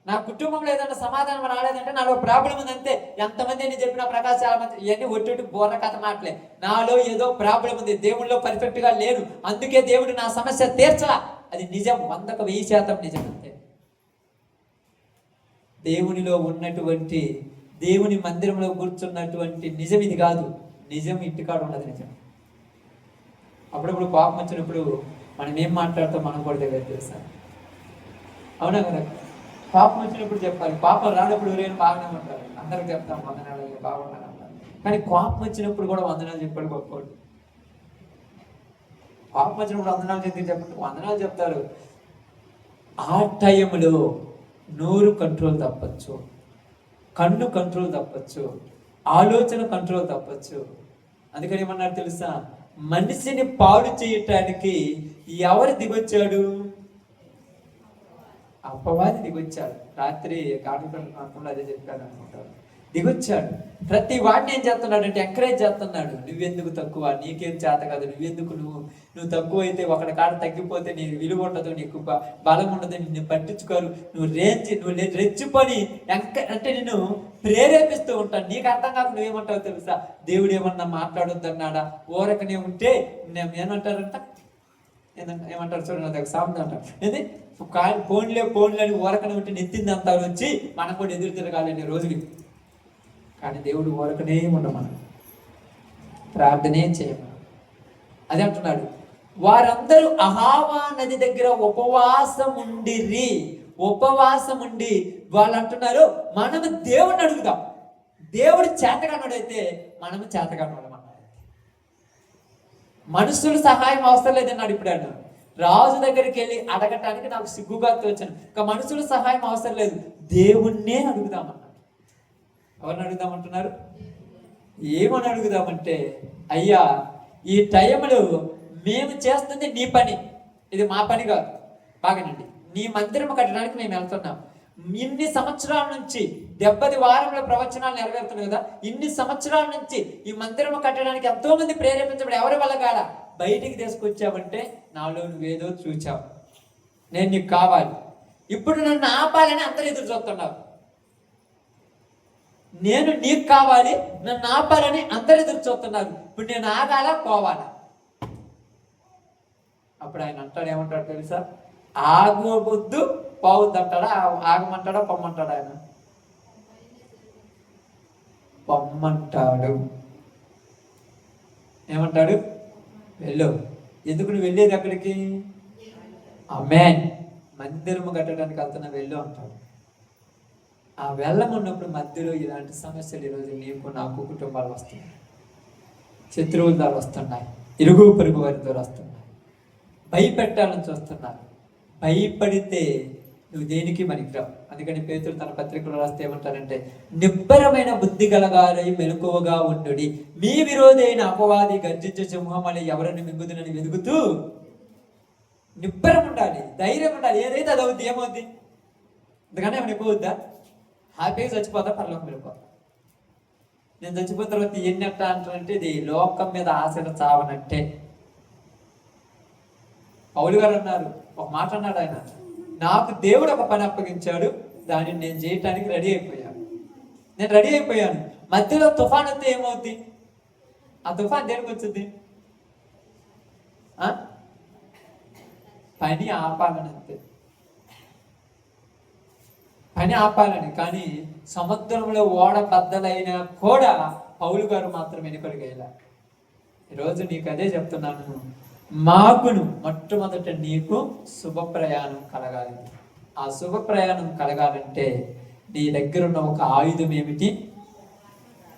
నా కుటుంబంలో ఏదైనా సమాధానం రాలేదంటే నాలో ప్రాబ్లం ఉంది అంతే. ఎంతమంది అని చెప్పిన ప్రకాశం చాలా మంది ఇవన్నీ ఒట్టి బోర్ర కథ మాటలే. నాలో ఏదో ప్రాబ్లం ఉంది, దేవుళ్ళలో పర్ఫెక్ట్ గా లేను, అందుకే దేవుడు నా సమస్య తీర్చలా. అది నిజం, 100కు 1000% నిజం అంతే. దేవునిలో ఉన్నటువంటి, దేవుని మందిరంలో కూర్చున్నటువంటి నిజం ఇది కాదు. నిజం ఇంటికాడ ఉన్నది నిజం. అప్పుడప్పుడు పాపం వచ్చినప్పుడు మనం ఏం మాట్లాడతాం మనం కూడా దగ్గర తెలుసా? అవునా కదా? పాపం వచ్చినప్పుడు చెప్పాలి, పాపం రానప్పుడు ఎవరైనా బాగానే ఉంటారు, అందరికి చెప్తాం వందనాలు బాగున్నాను అంటారు. కానీ కోపం వచ్చినప్పుడు కూడా వందనాలు చెప్పాడు గొప్పవాడు. పాపం వచ్చినప్పుడు వందనాలు చెప్పండి, వందనాలు చెప్తారు. ఆ టైంలో నోరు కంట్రోల్ తప్పచ్చు, కన్ను కంట్రోల్ తప్పచ్చు, ఆలోచన కంట్రోల్ తప్పచ్చు. అందుకని ఏమన్నారు తెలుసా? మనిషిని పాడు చేయటానికి ఎవరు దిగొచ్చాడు? అపవాది దిగొచ్చాడు. రాత్రి కార్యక్రమంలో అదే చెప్పాడు అనుకుంటారు. దిగొచ్చాడు. ప్రతి వాడిని ఏం చేస్తున్నాడు అంటే ఎంకరేజ్ చేస్తున్నాడు. నువ్వెందుకు తక్కువ, నీకేం చేత కాదు, నువ్వెందుకు, నువ్వు తక్కువ అయితే ఒకటి కాడ తగ్గిపోతే నీ విలువ ఉండదు, నీకు బలం ఉండదు, నిన్ను పట్టించుకోరు, నువ్వు రెచ్చిపోని అంటే నిన్ను ప్రేరేపిస్తూ ఉంటాను. నీకు అర్థం కాదు, నువ్వేమంటావు తెలుసా? దేవుడు ఏమన్నా మాట్లాడొద్దన్నాడా? ఓరకనే ఉంటే ఏమంటారంట, ఏమంటారు చూడండి, అది ఒక సామెత అంటారు. ఏంది పోన్లే అని ఓరకనే ఉంటే నెత్తింది అంతా వచ్చి మనం కూడా ఎదురు తిరగాలి రోజుకి. కానీ దేవుడు ఓరకనే ఉండమని, ప్రార్థనే చేయమని. అదే అంటున్నాడు. వారందరూ అహావా నది దగ్గర ఉపవాసం ఉండి వాళ్ళు అంటున్నారు, మనము దేవుడిని అడుగుదాం. దేవుడు చేతగానోడైతే మనము చేతగానోడమన్నాడు. మనుషులు సహాయం అవసరం లేదన్నాడు. ఇప్పుడు అన్నాడు, రాజు దగ్గరికి వెళ్ళి అడగటానికి నాకు సిగ్గుగా తోచాను, ఇంకా మనుషుల సహాయం అవసరం లేదు, దేవుణ్ణే అడుగుదామన్నాడు. ఎవరిని అడుగుదామంటున్నారు? ఏమని అడుగుదామంటే, అయ్యా ఈ టైంలో మేము చేస్తుంది నీ పని, ఇది మా పని కాదు. బాగానండి, నీ మందిరం కట్టడానికి మేము వెళ్తున్నాం. ఇన్ని సంవత్సరాల నుంచి 70 వారంలో ప్రవచనాలు నెరవేరుతున్నాయి కదా, ఇన్ని సంవత్సరాల నుంచి ఈ మందిరం కట్టడానికి ఎంతో మంది ప్రేరేపించబడి ఎవరి వల్ల కాడ బయటికి తీసుకొచ్చావంటే నాలో నువ్వేదో చూచావు, నేను నీకు కావాలి. ఇప్పుడు నన్ను ఆపాలని అందరూ ఎదురు చూస్తున్నారు. నేను నీకు కావాలి, నన్ను ఆపాలని అందరూ ఎదురు చూస్తున్నారు. ఇప్పుడు నేను ఆగాలా పోవాలా? అప్పుడు ఆయన అంటాడు, ఏమంటాడు తెలుసా? ఆగొద్దు పోవద్దు అంటాడా? ఆగమంటాడా పొమ్మంటాడా? ఆయన పొమ్మంటాడు. ఏమంటాడు? వెళ్ళు. ఎందుకు నువ్వు వెళ్ళేది అక్కడికి? ఆమేన్, మందిరము కట్టడానికి వెళ్తున్నా, వెళ్ళు అంటాడు. ఆ వెళ్ళమన్నప్పుడు మధ్యలో ఇలాంటి సమస్యలు ఈరోజు నీకు నాకు కుటుంబాలు వస్తున్నాయి, శత్రువుల ద్వారా వస్తున్నాయి, ఇరుగు పొరుగు వారి ద్వారా వస్తున్నాయి, భయపెట్టాలని చూస్తున్నారు. భయపడితే నువ్వు దేనికి పనికిరావు. అందుకని పేతురు తన పత్రికలో రాస్తే ఏమంటారంటే, నిబ్బరమైన బుద్ధి గలగారై మెలకువగా ఉండుడి, మీ విరోధి అయిన అపవాది గర్జించే సింహం అని ఎవరిని మింగుదునని వెతుకుతూ నిబ్బరం ఉండాలి, ధైర్యం ఉండాలి. ఏదైతే అది అవుద్ది, ఏమవుద్ది? అందుకని ఏమైనా ఎక్కువ వద్దా? హ్యాపీగా చచ్చిపోతా, పరలోకం వెళ్ళిపోతా. నేను చచ్చిపోయిన తర్వాత ఎన్ని అట్ట అంటే ఇది లోకం మీద ఆశలు చావనంటే. పౌలు గారు అన్నారు, ఒక మాట అన్నాడు ఆయన, నాకు దేవుడు ఒక పని అప్పగించాడు, దాన్ని నేను చేయటానికి రెడీ అయిపోయాను. నేను రెడీ అయిపోయాను. మధ్యలో తుఫాన్ వస్తే ఏమవుద్ది? ఆ తుఫాన్ దేనికి వచ్చింది? పని ఆపాలని, అంతే. పని ఆపాలని. కానీ సముద్రంలో ఓడ బద్దలైనా కూడా పౌలు గారు మాత్రం వెనుకడుగేలా. ఈరోజు నీకు అదే చెప్తున్నాను, మాకును మొట్టమొదట నీకు శుభ ప్రయాణం కలగాలి. ఆ శుభ ప్రయాణం కలగాలంటే నీ దగ్గర ఉన్న ఒక ఆయుధం ఏమిటి?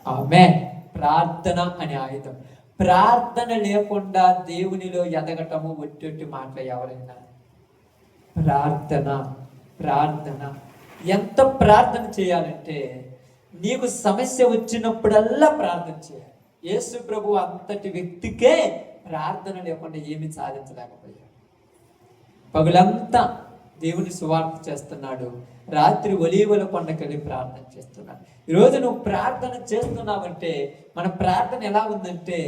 ఆమేన్. ప్రార్థన అనే ఆయుధం. ప్రార్థన లేకుండా దేవునిలో ఎదగటము ఒట్టి మాటలు. ఎవరైనా ప్రార్థన ప్రార్థన ఎంత ప్రార్థన చేయాలంటే, నీకు సమస్య వచ్చినప్పుడల్లా ప్రార్థన చేయాలి. యేసు ప్రభు అంతటి వ్యక్తికే ప్రార్థన లేకుండా ఏమీ సాధించలేకపోయాడు. పగులంతా దేవుని సువార్త చేస్తున్నాడు, రాత్రి ఒలీవల కొండకెళ్ళి ప్రార్థన చేస్తున్నాడు. ఈరోజు నువ్వు ప్రార్థన చేస్తున్నావంటే, మన ప్రార్థన ఎలా ఉందంటే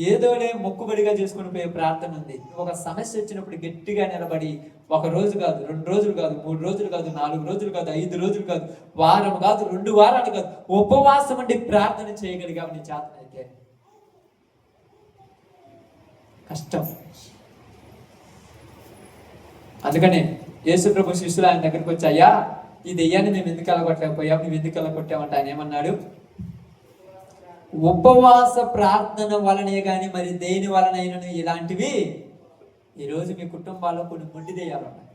ఏదోలే మొక్కుబడిగా చేసుకుని పోయే ప్రార్థన ఉంది. ఒక సమస్య వచ్చినప్పుడు గట్టిగా నిలబడి, ఒక రోజు కాదు, 2 రోజులు కాదు, 3 రోజులు కాదు, 4 రోజులు కాదు, 5 రోజులు కాదు, వారం కాదు, 2 వారాలు కాదు, ఉపవాసం అండి ప్రార్థన చేయగలిగావు నీ చేతనైతే. కష్టం. అందుకనే యేసు ప్రభు శిష్యులు ఆయన దగ్గరికి వచ్చాయా, ఈ దెయ్యాన్ని మేము ఎందుకు వెళ్ళగొట్టలేకపోయావు, నువ్వు ఎందుకు వెళ్ళగొట్టావంటే ఆయన ఏమన్నాడు? ఉపవాస ప్రార్థన వలనే కానీ మరి దేని వలనైనా ఇలాంటివి. ఈరోజు మీ కుటుంబాల్లో కొన్ని మొండి దెయ్యాలు ఉన్నాయి.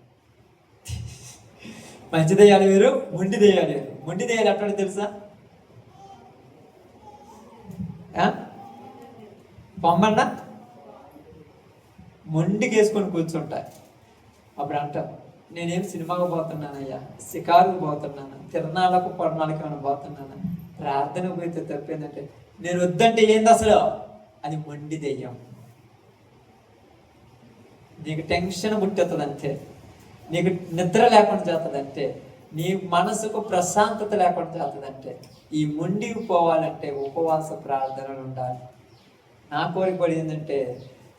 మంచి దెయ్యాలు వేరు, మొండి దెయ్యాలు వేరు. మొండి దెయ్యాలు ఎట్లా తెలుసా? పొమ్మన్నా మొండికేసుకొని కూర్చుంటాయి. అప్పుడు అంటారు, నేనేం సినిమాకు పోతున్నానయ్యా, షికారుకు పోతున్నాను, తిరణాలకు పొరణాలకు ఏమైనా పోతున్నాను, ప్రార్థనకు పోతే తప్పేందంటే, నేను వద్దంటే ఏంది అసలు? అది మొండి దెయ్యం. నీకు టెన్షన్ పుట్టుతుంది అంతే, నీకు నిద్ర లేకుండా చేస్తుందంటే, నీ మనసుకు ప్రశాంతత లేకుండా చేస్తుందంటే. ఈ మొండికి పోవాలంటే ఉపవాస ప్రార్థనలు ఉండాలి. నా కోరిక పడి ఏంటంటే,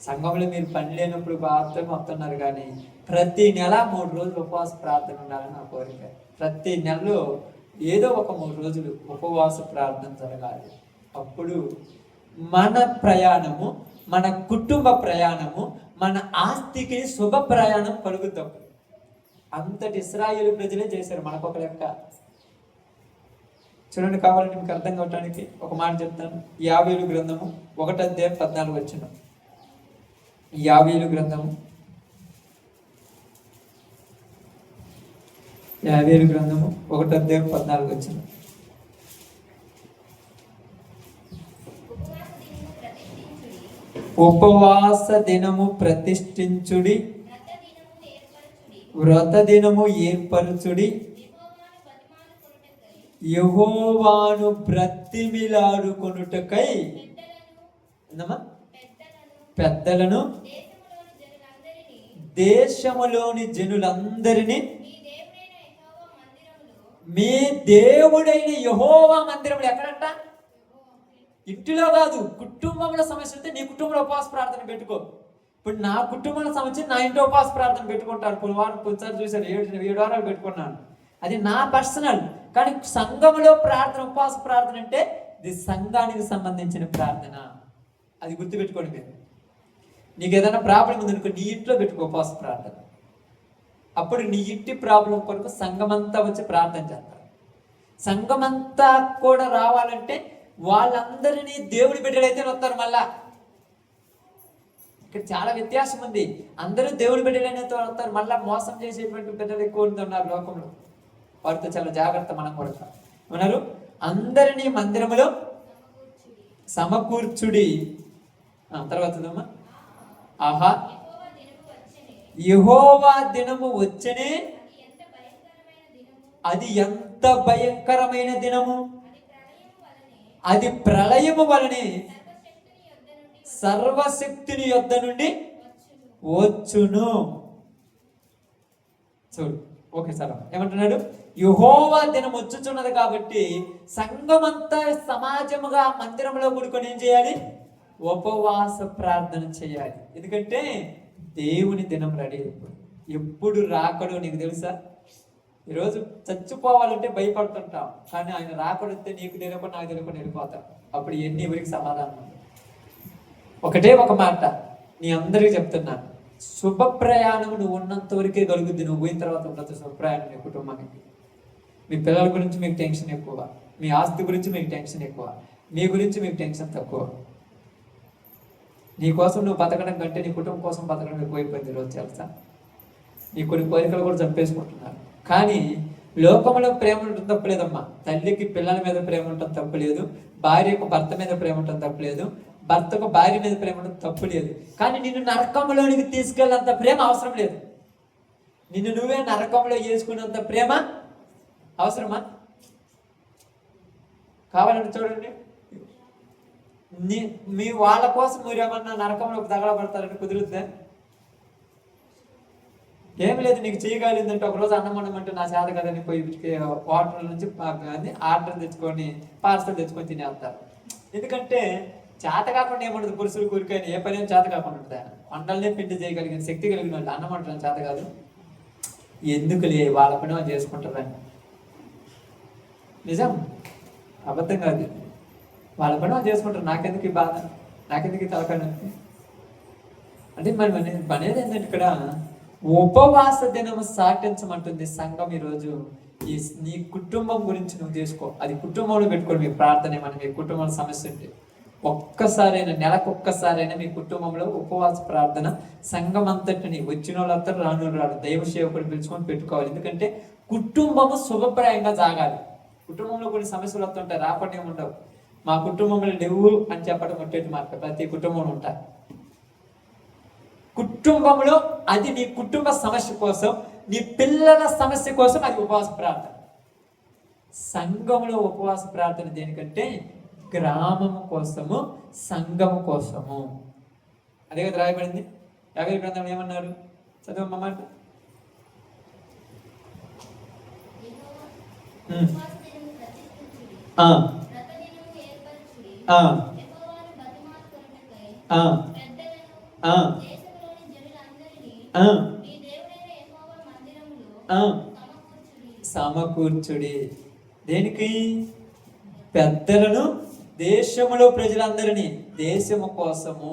సంఘంలో మీరు పని లేనప్పుడు మాత్రమే వస్తున్నారు, కానీ ప్రతి నెల 3 రోజులు ఉపవాస ప్రార్థన ఉండాలని నా కోరిక. ప్రతి నెలలో ఏదో ఒక 3 రోజులు ఉపవాస ప్రార్థన జరగాలి. అప్పుడు మన ప్రయాణము, మన కుటుంబ ప్రయాణము, మన ఆస్తికి శుభ ప్రయాణం కలుగుతాం. అంతటి ఇశ్రాయేలు ప్రజలే చేశారు. మనకొక లెక్క చూడండి. కావాలంటే మీకు అర్థం కావటానికి ఒక మాట చెప్తాను. యావేలు గ్రంథము 1:14. యావేలు గ్రంథము 1:14. ఉపవాస దినము ప్రతిష్ఠించుడి, వ్రత దినము ఏర్పరచుడి, యెహోవాను బ్రతిమిలాడుకొనుటకై పెద్దలను దేశములోని జనులందరినీ మీ దేవుడైన యెహోవా మందిరంలో. ఎక్కడంట? ఇంటిలో కాదు, కుటుంబంలో సమస్య ఉంటే నీ కుటుంబంలో ఉపవాస ప్రార్థన పెట్టుకో. ఇప్పుడు నా కుటుంబంలో సమస్య నా ఇంట్లో ఉపవాస ప్రార్థన పెట్టుకుంటారు. కొన్నిసార్లు చూశారు, 7 వారాలు పెట్టుకున్నాను. అది నా పర్సనల్. కానీ సంఘంలో ప్రార్థన, ఉపవాస ప్రార్థన అంటే ఇది సంఘానికి సంబంధించిన ప్రార్థన. అది గుర్తుపెట్టుకోండి. మీరు నీకు ఏదైనా ప్రాబ్లం ఉందనుకో, నీ ఇంట్లో పెట్టుకో ఉపవాస ప్రార్థన. అప్పుడు నీ ఇంటి ప్రాబ్లం కొరకు సంఘమంతా వచ్చి ప్రార్థన చేస్తారు. సంఘమంతా కూడా రావాలంటే వాళ్ళందరినీ దేవుడి బిడ్డలైతే వస్తారు. మళ్ళా ఇక్కడ చాలా వ్యత్యాసం ఉంది. అందరూ దేవుడి బిడ్డలైతే వస్తారు, మళ్ళా మోసం చేసేటువంటి బిడ్డలు ఎక్కువ ఉన్నారు లోకంలో. వారితో చాలా జాగ్రత్త. మనం కూడా ఉన్నారు. అందరినీ మందిరములో సమకూర్చుడి. తర్వాత ఆహా, యెహోవా దినము వచ్చనే, అది ఎంత భయంకరమైన దినము, అది ప్రళయము వలనే సర్వశక్తిని యొద్ద నుండి వచ్చును. చూడు, ఓకే సార్ ఏమంటున్నాడు? యెహోవా దినం వచ్చుచున్నది కాబట్టి సంఘమంతా సమాజముగా మందిరంలో కూడుకొని ఏం చేయాలి? ఉపవాస ప్రార్థన చేయాలి. ఎందుకంటే దేవుని దినం రెడీ అయిపోయింది. ఎప్పుడు రాకడో నీకు తెలుసా? ఈరోజు చచ్చిపోవాలంటే భయపడుతుంటాం, కానీ ఆయన రాకడొస్తే నీకు తెలియకుండా నాకు తెలియకుండా వెళ్ళిపోతాం. అప్పుడు ఎన్ని ఎవరికి సమాధానం? ఒకటే ఒక మాట నీ అందరికీ చెప్తున్నాను, శుభ ప్రయాణం నువ్వు ఉన్నంత వరకే కలుగుద్ది. నువ్వు పోయిన తర్వాత ఉండదు శుభ ప్రయాణం నీ కుటుంబానికి. మీ పిల్లల గురించి మీకు టెన్షన్ ఎక్కువ, మీ ఆస్తి గురించి మీకు టెన్షన్ ఎక్కువ, మీ గురించి మీకు టెన్షన్ తక్కువ. నీ కోసం నువ్వు బతకడం కంటే నీ కుటుంబం కోసం బతకడం ఎక్కువైపోయింది ఈరోజు తెలుసా? నీ కొన్ని కోరికలు కూడా చంపేసుకుంటున్నారు. కానీ లోకంలో ప్రేమ ఉండటం తప్పలేదమ్మా. తల్లికి పిల్లల మీద ప్రేమ ఉండటం తప్పులేదు, భార్యకు భర్త మీద ప్రేమ ఉండటం తప్పులేదు, భర్తకు భార్య మీద ప్రేమ ఉండటం తప్పులేదు. కానీ నిన్ను నరకంలోనికి తీసుకెళ్ళేంత ప్రేమ అవసరం లేదు. నిన్ను నువ్వే నరకంలో వేసుకునేంత ప్రేమ అవసరమా? కావాలంటే చూడండి, మీ వాళ్ళ కోసం మీరేమన్నా నరకంలోకి తగలబడతారని కుదురుద్దా? ఏమి లేదు, నీకు చేయగలిగిందంటే ఒకరోజు అన్నం వండమంటే నా చేత కదని పోయి హోటల్ నుంచి ఆర్డర్ తెచ్చుకొని పార్సల్ తెచ్చుకొని తినేస్తారు. ఎందుకంటే చేత కాకుండా ఏముండదు, పురుషులు కూరికని ఏ పని చేత కాకుండా ఉంటుంది. వంటలనే పిండి చేయగలిగిన శక్తి కలిగిన వాళ్ళు అన్నం వంటడం చేత కాదు. ఎందుకు లే, వాళ్ళ పని వాళ్ళు చేసుకుంటారని. నిజం, అబద్ధం కాదు. వాళ్ళ పని వాళ్ళు చేసుకుంటారు. నాకెందుకు ఈ బాధ, నాకెందుకు ఈ తలకాయ? అంటే మరి పనేది ఏంటంటే ఇక్కడ ఉపవాస దినం సాటించమంటుంది సంఘం. ఈరోజు నీ కుటుంబం గురించి నువ్వు చేసుకో. అది కుటుంబంలో పెట్టుకోండి. మీ ప్రార్థన ఏమన్నా మీ కుటుంబంలో సమస్య ఉంటే ఒక్కసారైనా, నెలకు ఒక్కసారైనా మీ కుటుంబంలో ఉపవాస ప్రార్థన సంఘం అంతటిని, వచ్చిన వాళ్ళంతా రాను రాడు దైవ సేవకుడు పిలుచుకొని పెట్టుకోవాలి. ఎందుకంటే కుటుంబము శుభప్రాయంగా సాగాలి. కుటుంబంలో కొన్ని సమస్యలు వస్తుంటాయి, రాపటి ఉండవు. మా కుటుంబంలో లేవు అని చెప్పడం ఒట్టేటి మాట. ప్రతి కుటుంబంలో ఉంటాయి. కుటుంబంలో అది నీ కుటుంబ సమస్య కోసం, నీ పిల్లల సమస్య కోసం అది ఉపవాస ప్రార్థన. సంఘంలో ఉపవాస ప్రార్థన దేనికంటే గ్రామము కోసము, సంఘము కోసము. అదే కదా రాయబడింది. యాగరి గ్రంథంలో ఏమన్నారు? చదువు మాట. సమకూర్చుడి. దేనికి? పెద్దలను, దేశములో ప్రజలందరినీ, దేశము కోసము,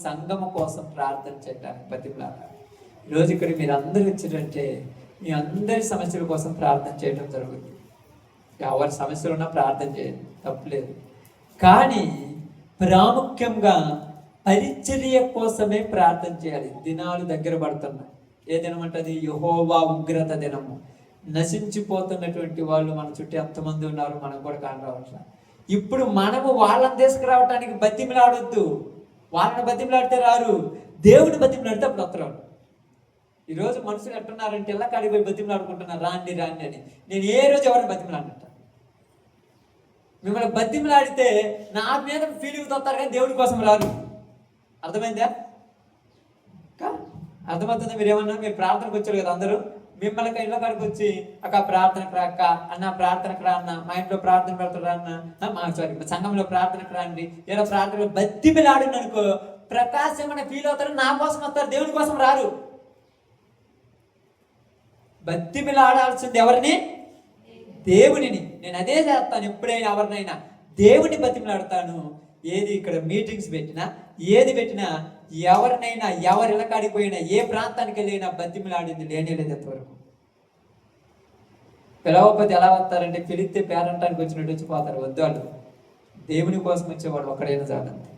సంఘము కోసం ప్రార్థన చేయడానికి బతిమలాడాలి. ఈరోజు ఇక్కడ మీరు అందరూ వచ్చినట్టే మీ అందరి సమస్యల కోసం ప్రార్థన చేయడం జరుగుతుంది. ఎవరి సమస్యలు ఉన్నా ప్రార్థన చేయండి, తప్పులేదు. కానీ ప్రాముఖ్యంగా పరిచర్య కోసమే ప్రార్థన చేయాలి. దినాలు దగ్గర పడుతున్నాయి. ఏ దినం అంటే అది యెహోవా ఉగ్రత దినము. నశించిపోతున్నటువంటి వాళ్ళు మన చుట్టూ ఎంతమంది ఉన్నారు, మనకు కూడా కాని రావట్లా. ఇప్పుడు మనము వాళ్ళని తీసుకురావటానికి బతిమలాడొద్దు. వాళ్ళని బతిమలాడితే రారు, దేవుని బతిమలాడితే అప్పుడు వస్తారు. ఈరోజు మనుషులు ఎట్టున్నారంటే ఎలా కాడికి పోయి బతిమలాడుకుంటున్నారు, రాండి రాండి అని. నేను ఏ రోజు ఎవరిని బతిమలాడినట్ట? మిమ్మల్ని బతిమలాడితే నా మీద ఫీలింగ్ వస్తారు, కానీ దేవుడి కోసం రారు. అర్థమైందా? అర్థమవుతుందా? మీరు ఏమన్నా, మీరు ప్రార్థనకు వచ్చారు కదా అందరూ, మిమ్మల్ని ఇంట్లో కాడికి వచ్చి అక్క ప్రార్థనకు రా, అక్క అన్న ప్రార్థనకు రా, అన్న మా ఇంట్లో ప్రార్థన పెడతారు అన్న, సారీ సంఘంలో ప్రార్థనకు రండి, ఏదో ప్రార్థన బతిమలాడిన అనుకో, ప్రకాశం ఏమైనా ఫీల్ అవుతారు, నా కోసం వస్తారు, దేవుడి కోసం రారు. బతిమలాడాల్సింది ఎవరిని? దేవునిని. నేను అదే చేస్తాను. ఎప్పుడైనా ఎవరినైనా దేవుని బతిమలాడతాను. ఏది ఇక్కడ మీటింగ్స్ పెట్టినా, ఏది పెట్టినా, ఎవరినైనా, ఎవరి ఇళ్ళకాడికి పోయినా, ఏ ప్రాంతానికి వెళ్ళినా బతిమలాడింది లేనే లేదు ఎంతవరకు. పిలవకపోతే ఎలా వస్తారంటే పిలిస్తే పేరంటానికి వచ్చినట్టు వచ్చిపోతారు. వద్దు, వాళ్ళు దేవుని కోసం వచ్చేవాళ్ళు ఒక్కడైనా చాలంతే.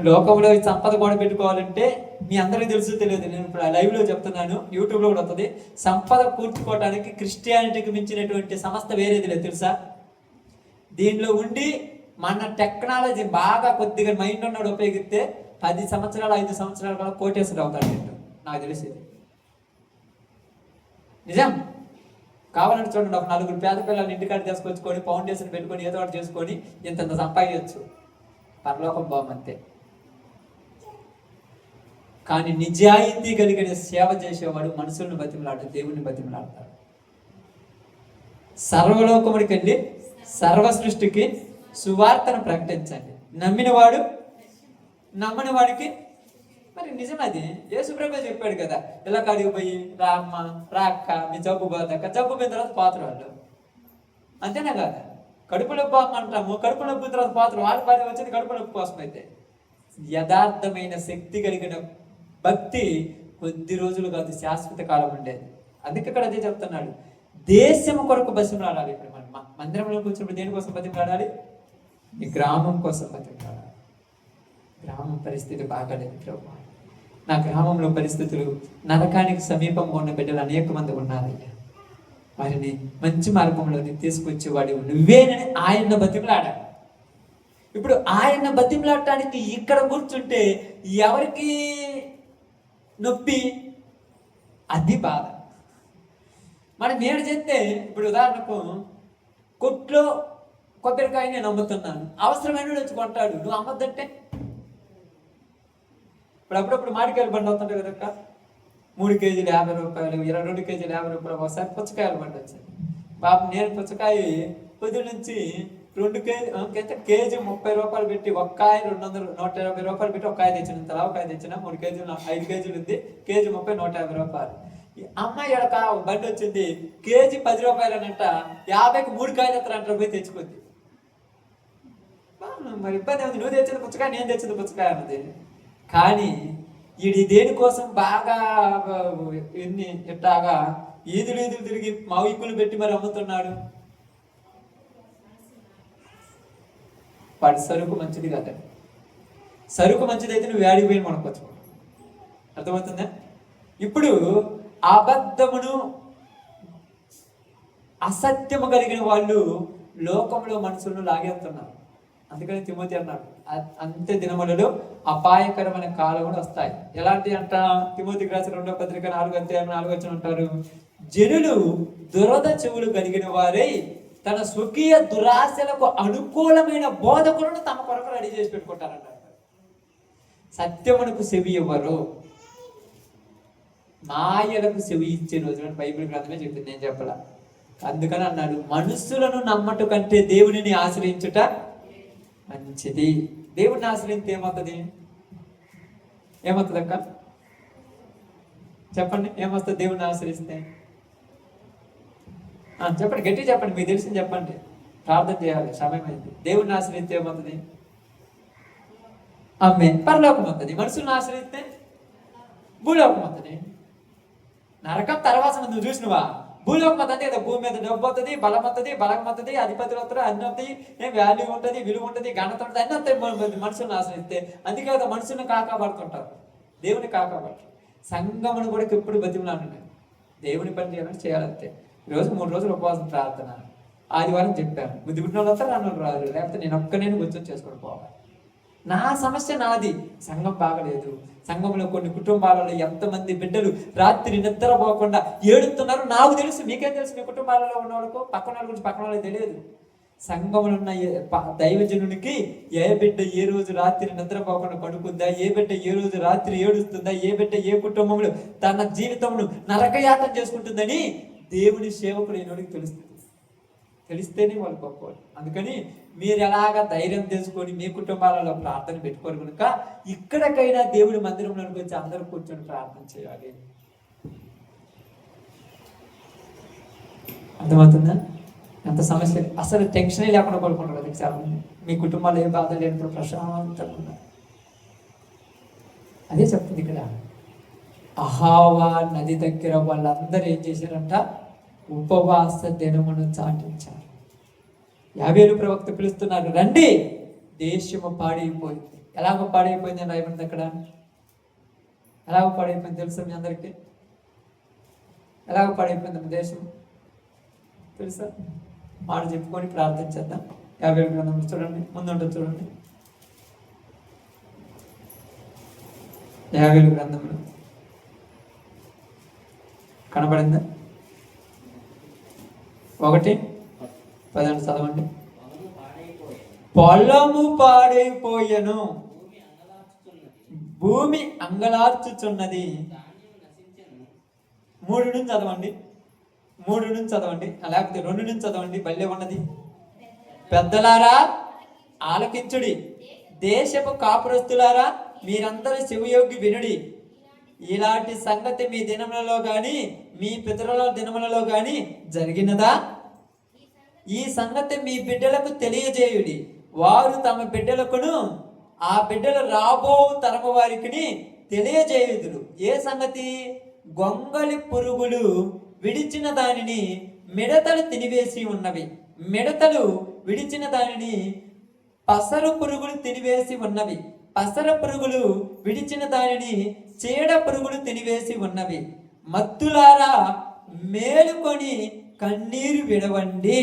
లోకంలో సంపద కూడా పెట్టుకోవాలంటే మీ అందరికీ తెలుసు తెలియదు, నేను ఇప్పుడు లైవ్లో చెప్తున్నాను, యూట్యూబ్లో కూడా వస్తుంది. సంపద కూర్చుకోవడానికి క్రిస్టియానిటీకి మించినటువంటి సంస్థ వేరేది లేదు తెలుసా? దీనిలో ఉండి మన టెక్నాలజీ బాగా కొద్దిగా మైండ్ ఉన్నాడు ఉపయోగిస్తే 10 సంవత్సరాలు 5 సంవత్సరాలు కూడా కోటేశ్వరుడు అవుతాడు. నాకు తెలిసేది నిజం. కావాలంటే చూడండి, ఒక 4 పేద పిల్లలు ఇంటికాడ తీసుకొచ్చుకొని ఫౌండేషన్ పెట్టుకొని ఏదో ఒకటి చేసుకొని ఇంత సంపాదించచ్చు. పరలోకం బాగుంతే. కానీ నిజాయితీ కలిగిన సేవ చేసేవాడు మనుషులను బతిమలాడు, దేవుని బతిమలాడతాడు. సర్వలోకముడికి వెళ్ళి సర్వ సృష్టికి సువార్తను ప్రకటించండి. నమ్మినవాడు నమ్మని వాడికి మరి నిజం అది. యేసుప్రభు చెప్పాడు కదా, ఇలా కాడికి పోయి రా అమ్మ రా అక్క మీ జబ్బు పోతాక, జబ్బు పోయిన తర్వాత పాత్ర వాళ్ళు అంతేనా కదా. కడుపు నొప్పి అంటాము, కడుపు నొప్పి తర్వాత పాత్ర వాళ్ళ పని వచ్చేది కడుపు నొప్పి కోసం. అయితే యథార్థమైన శక్తి కలిగిన భక్తి కొద్ది రోజులు కాదు, శాశ్వత కాలం ఉండేది. అందుకే ఇక్కడ అదే చెప్తున్నాడు, దేశం కొరకు బతిమలాడాలి. ఇప్పుడు మనం మందిరంలో కూర్చున్నప్పుడు దేనికోసం బతిమలాడాలి? ఈ గ్రామం కోసం బతిమలాడాలి. గ్రామం పరిస్థితి బాగాలేదు ప్రభు, నా గ్రామంలో పరిస్థితులు నరకానికి సమీపంగా ఉన్న బిడ్డలు అనేక మంది ఉన్నారయ్యా, వారిని మంచి మార్గంలోని తీసుకొచ్చేవాడు నువ్వేనని ఆయన బతిమలాడాలి. ఇప్పుడు ఆయన బతిమలాడటానికి ఇక్కడ కూర్చుంటే ఎవరికి నొప్పి? అది బాధ. మనం ఏడు చేస్తే, ఇప్పుడు ఉదాహరణకు కొట్లో కొబ్బరికాయ నేను అమ్ముతున్నాను, అవసరమైన వచ్చి కొంటాడు, నువ్వు అమ్మద్దంటే? ఇప్పుడు అప్పుడప్పుడు మామిడికాయలు బండి అవుతుంటాయి కదక్క, 3 కేజీలు 50 రూపాయలు, 22 కేజీలు 50 రూపాయలు. ఒకసారి పుచ్చకాయలు బండి వచ్చింది. పాపం నేను పుచ్చకాయ పొద్దు నుంచి 2 కేజీ 30 రూపాయలు పెట్టి ఒక్కాయ 120 రూపాయలు పెట్టి ఒక్కాయ తెచ్చిన, తలావకాయ తెచ్చిన, 3 కేజీలు 5 కేజీలు ఉంది, కేజీ 30 150 రూపాయలు. అమ్మాయి ఎడక బండి వచ్చింది, కేజీ 10 రూపాయలు అనంట, 50కి 3 కాయలు ఎత్తారంటారు, పోయి తెచ్చుకుంది. మరి ఇబ్బంది ఉంది, నువ్వు తెచ్చింది పుచ్చకాయ, నేను తెచ్చింది పుచ్చకాయ అన్నది. కానీ ఇది దేనికోసం బాగా ఇట్లాగా ఈదులు తిరిగి మౌయికులు పెట్టి మరి అమ్ముతున్నాడు. వాడి సరుకు మంచిది కాదు. సరుకు మంచిది అయితే నువ్వు వేడికి పోయి మనకొచ్చు. అర్థమవుతుందా? ఇప్పుడు అబద్ధమును అసత్యము కలిగిన వాళ్ళు లోకంలో మనుషులను లాగేస్తున్నారు. అందుకని తిమోతి అన్నాడు, అంత్య దినములలో అపాయకరమైన కాలములు వస్తాయి. ఎలాంటి అంట? తిమోతికి రాసిన 2వ పత్రిక 4వ అధ్యాయం 4వ వచనం అంటారు, జనులు దురద చెవులు కలిగిన వారై తన స్వకీయ దురాశలకు అనుకూలమైన బోధకులను తమ కొరకు రెడీ చేసి పెట్టుకుంటారంటారు. సత్యమునకు చెవి ఇవ్వరు, మాయలకు చెవి ఇచ్చే రోజు బైబిల్ గ్రంథమే చెప్పింది, నేను చెప్పలా. అందుకని అన్నాడు, మనుషులను నమ్మట కంటే దేవునిని ఆశ్రయించుట మంచిది. దేవుడిని ఆశ్రయిస్తే ఏమవుతుంది? ఏమవుతుంది అక్క చెప్పండి, ఏమవుతుంది దేవుడిని ఆశ్రయిస్తే? చెప్పండి, గట్టి చెప్పండి, మీకు తెలిసింది చెప్పండి. ప్రార్థన చేయాలి, సమయమైంది. దేవుడిని ఆశ్రయిస్తే ఏమవుతుంది? అమ్మే పరలోకం వస్తుంది. మనుషులను ఆశ్రయిస్తే భూలోకం వస్తుంది. నరకం తర్వాత నువ్వు చూసినవా? భూలోకం వస్తుంది కదా, భూమి మీద డబ్బు వస్తుంది, బలం వస్తుంది, బలం వస్తుంది, అధిపతులు వస్తారు, అన్ని వస్తాయి, వాల్యూ ఉంటుంది, విలువ ఉంటుంది, ఘనత ఉంటుంది, అన్ని వస్తాయి మనుషులను ఆశ్రయిస్తే. అందుకే కదా మనుషులను కాకాబడుతుంటారు, దేవుని కాకాబడతారు. సంఘమును కూడా ఎప్పుడు బతిమలాడున్నాయి, దేవుని పని చేయాలని చేయాలంతే. ఈరోజు 3 రోజులు ఉపవాసం ప్రార్థన, ఆదివారం చెప్పాను, బుద్ధి పుట్టిన వాళ్ళు వస్తారు, అన్న రాదు, లేకపోతే నేను ఒక్కనే కూర్చొని చేసుకొని పోవాలి. నా సమస్య నాది, సంఘం బాగలేదు. సంఘంలో కొన్ని కుటుంబాలలో ఎంతమంది బిడ్డలు రాత్రి నిద్రపోకుండా ఏడుతున్నారు నాకు తెలుసు. మీకేం తెలుసు? మీ కుటుంబాలలో ఉన్న వాళ్ళకు, పక్కన వాళ్ళ గురించి పక్కన వాళ్ళకి తెలియదు. సంఘంలో ఉన్న దైవజనునికి ఏ బిడ్డ ఏ రోజు రాత్రి నిద్రపోకుండా పడుకుందా, ఏ బిడ్డ ఏ రోజు రాత్రి ఏడుస్తుందా, ఏ బిడ్డ ఏ కుటుంబంలో తన జీవితంను నరకయాతన చేసుకుంటుందని దేవుని సేవకుడు ఈనాడికి తెలుస్తుంది. తెలిస్తేనే వాళ్ళు గొప్పవాళ్ళు. అందుకని మీరు ఎలాగా ధైర్యం తెలుసుకొని మీ కుటుంబాలలో ప్రార్థన పెట్టుకోరు కనుక ఇక్కడికైనా దేవుడి మందిరంలోకి వచ్చి అందరూ కూర్చొని ప్రార్థన చేయాలి. అర్థమవుతుందా? ఎంత సమస్య, అసలు టెన్షనే లేకుండా పడుకుంటారు కదా చాలా మంది. మీ కుటుంబాలు ఏ బాధ లేనప్పుడు ప్రశాంతంగా ఉన్నారు. అదే చెప్తుంది ఇక్కడ. అహావా నది దగ్గర వాళ్ళందరూ ఏం చేశారంట? ఉపవాస దినమును చాటించారు. 50 ప్రవక్త పిలుస్తున్నారు, రండి, దేశము పాడైపోయింది. ఎలాగో పాడైపోయింది అని రాయబడింది అక్కడ. ఎలాగో పాడైపోయింది తెలుసా మీ అందరికీ? ఎలాగో పాడైపోయింది మన దేశం తెలుసా? మాట చెప్పుకొని ప్రార్థించేద్దాం. 50 గ్రంథం చూడండి, ముందుంటుంది చూడండి. 50 గ్రంథంలో కనబడిందా? 1:10 చదవండి. పొలము పాడైపోయెను, భూమి అంగలార్చుచున్నది. 3 నుంచి చదవండి, 3 నుంచి చదవండి, లేకపోతే 2 నుంచి చదవండి. బల్లే ఉన్నది. పెద్దలారా ఆలకించుడి, దేశపు కాపురస్తులారా మీరందరూ శివయోగి వినుడి. ఇలాంటి సంగతి మీ దినములలో గాని మీ పితరుల దినములలో గాని జరిగినదా? ఈ సంగతి మీ బిడ్డలకు తెలియజేయుడి. వారు తమ బిడ్డలకును ఆ బిడ్డలు రాబో తరము వారికి తెలియజేయుదురు. ఏ సంగతి? గొంగళి పురుగులు విడిచిన దానిని మిడతలు తినివేసి ఉన్నవి, మిడతలు విడిచిన దానిని పసరు పురుగులు తినివేసి ఉన్నవి, పసర పురుగులు విడిచిన దానిని చీడ పురుగులు తినివేసి ఉన్నవి. మత్తులారా మేలుకొని కన్నీరు విడవండి.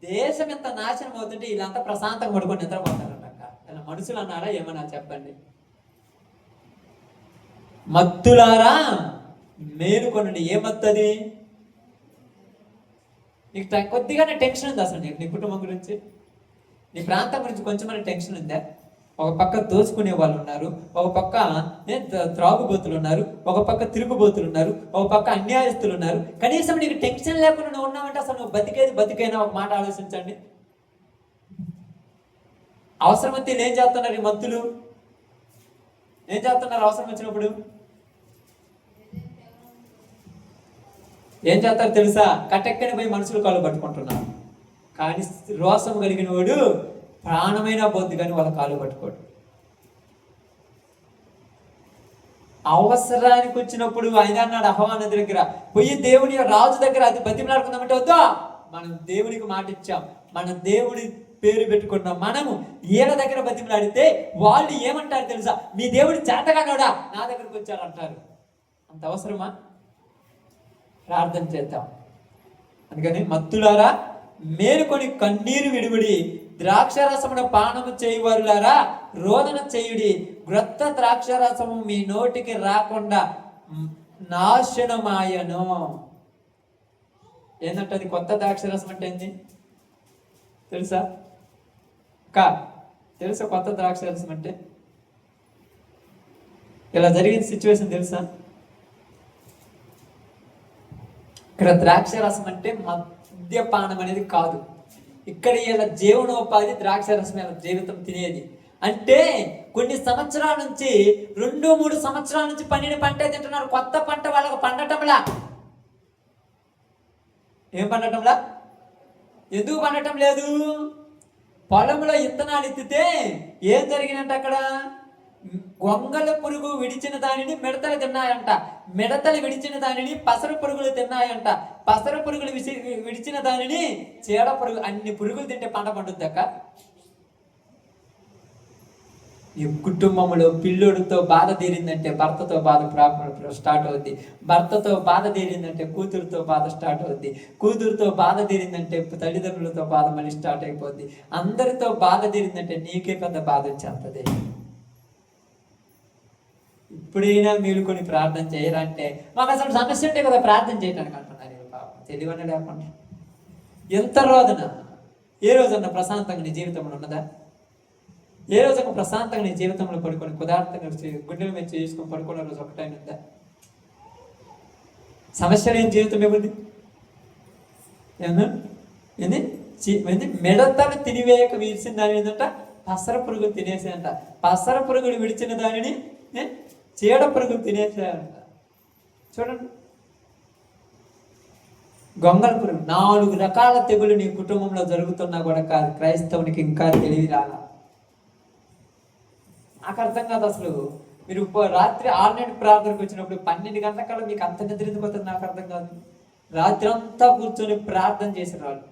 దేశం ఎంత నాశనం అవుతుంటే వీళ్ళంతా ప్రశాంతంగా పడుకొని నిద్రపోతారట. ఇలా మనుషులు అన్నారా ఏమన్నా చెప్పండి? మత్తులారా మేలుకొనండి. ఏ మత్తది? నీకు కొద్దిగానే టెన్షన్ ఉంది అసలు నీ కుటుంబం గురించి, నీ ప్రాంతం గురించి కొంచెం టెన్షన్ ఉందా? ఒక పక్క దోచుకునే వాళ్ళు ఉన్నారు, ఒక పక్క త్రాగుబోతులు ఉన్నారు, ఒక పక్క తిరుగుబోతులు ఉన్నారు, ఒక పక్క అన్యాయస్తులు ఉన్నారు. కనీసం నీకు టెన్షన్ లేకుండా నువ్వు ఉన్నావంటే అసలు నువ్వు బతికైనా ఒక మాట ఆలోచించండి. అవసరం అయితే ఏం చేస్తున్నారు ఈ మంతులు? ఏం చేస్తున్నారు అవసరం వచ్చినప్పుడు? ఏం చేస్తారు తెలుసా? కట్టెక్కని పోయి మనుషులు కాళ్ళు పట్టుకుంటున్నారు. కానీ రోసం కలిగిన వాడు ప్రాణమైన పోద్ది కానీ వాళ్ళ కాళ్ళు పట్టుకోడు. అవసరానికి వచ్చినప్పుడు ఆయన అన్నాడు అహవా నది దగ్గర పోయి దేవుని రాజు దగ్గర అది బతిమలాడుకుందామంటే వద్దా, మనం దేవునికి మాట ఇచ్చాం, మన దేవుడి పేరు పెట్టుకున్నాం, మనము ఏళ్ళ దగ్గర బతిమలాడితే వాళ్ళు ఏమంటారు తెలుసా? మీ దేవుడి చేతగానోడా నా దగ్గరకు వచ్చారంటారు. అంత అవసరమా? ప్రార్థన చేద్దాం. అందుకని మత్తులారా మేలుకొని కన్నీరు విడివిడి, ద్రాక్షరసమున పానము చేయువారులారా రోదన చేయుడి. క్రొత్త ద్రాక్షరసము మీ నోటికి రాకుండా నాశనమాయను. ఏంటంటే అది కొత్త ద్రాక్షరసం అంటే ఏంది తెలుసా? తెలుసా కొత్త ద్రాక్షరసం అంటే? ఇలా జరిగిన సిచ్యువేషన్ తెలుసా? ఇక్కడ ద్రాక్షరసం అంటే మద్యపానం అనేది కాదు. ఇక్కడ ఇలా జీవనోపాధి ద్రాక్షరసం జీవితం తినేది. అంటే కొన్ని సంవత్సరాల నుంచి 2-3 సంవత్సరాల నుంచి పండిన పంట తింటున్నారు. కొత్త పంట వాళ్ళకు పండటంలా. ఏం పండటంలా? ఎందుకు పండటం లేదు? పొలంలో ఇత్తనాలు ఎత్తితే ఏం జరిగినట్టు అక్కడ గొంగళ పురుగు విడిచిన దానిని మిడతలు తిన్నాయంట, మిడతలు విడిచిన దానిని పసర పురుగులు తిన్నాయంట, పసర పురుగులు విడిచిన దానిని చీడ పురుగు. అన్ని పురుగులు తింటే పంట పండుద్దక్క. ఈ కుటుంబంలో పిల్లోడితో బాధ తీరిందంటే భర్తతో బాధ స్టార్ట్ అవుద్ది, భర్తతో బాధ తీరిందంటే కూతురుతో బాధ స్టార్ట్ అవుద్ది, కూతురుతో బాధ తీరిందంటే తల్లిదండ్రులతో బాధ మళ్ళీ స్టార్ట్ అయిపోద్ది, అందరితో బాధ తీరిందంటే నీకే పెద్ద బాధ వచ్చేస్తుంది. ఇప్పుడైనా మేలుకొని ప్రార్థన చేయరంటే మాకు అసలు సమస్య ఉంటే కదా ప్రార్థన చేయడానికి అంటున్నారు. పాపం తెలివన లేకుండా ఎంత రోదన. ఏ రోజన్నా ప్రశాంతంగా నీ జీవితంలో ఉన్నదా? ఏ రోజు ప్రశాంతంగా నీ జీవితంలో పడుకొని పదార్థంగా గుండెల మీద చేసుకొని పడుకున్న రోజు ఒకటైనా ఉందా? సమస్య లేని జీవితం ఏముంది? ఏంది మెడతలు తినివేయక విడిచిన దాని ఏంటంట పసర పురుగులు తినేసేయంట, పసర పురుగులు విడిచిన దానిని చీడ పురుగులు తినేసేయంట. చూడండి, గొంగళ పురుగు. 4 రకాల తెగులు నీ కుటుంబంలో జరుగుతున్నా కూడా కాదు క్రైస్తవునికి ఇంకా తెలివి రాలా. నాకు అర్థం కాదు అసలు. మీరు రాత్రి 6 ప్రార్థనకు వచ్చినప్పుడు 12 గంటల కల్లా మీకు అంత నిద్ర ఎందుకు వస్తుంది నాకు అర్థం కాదు. రాత్రి అంతా కూర్చొని ప్రార్థన చేసిన వాళ్ళు.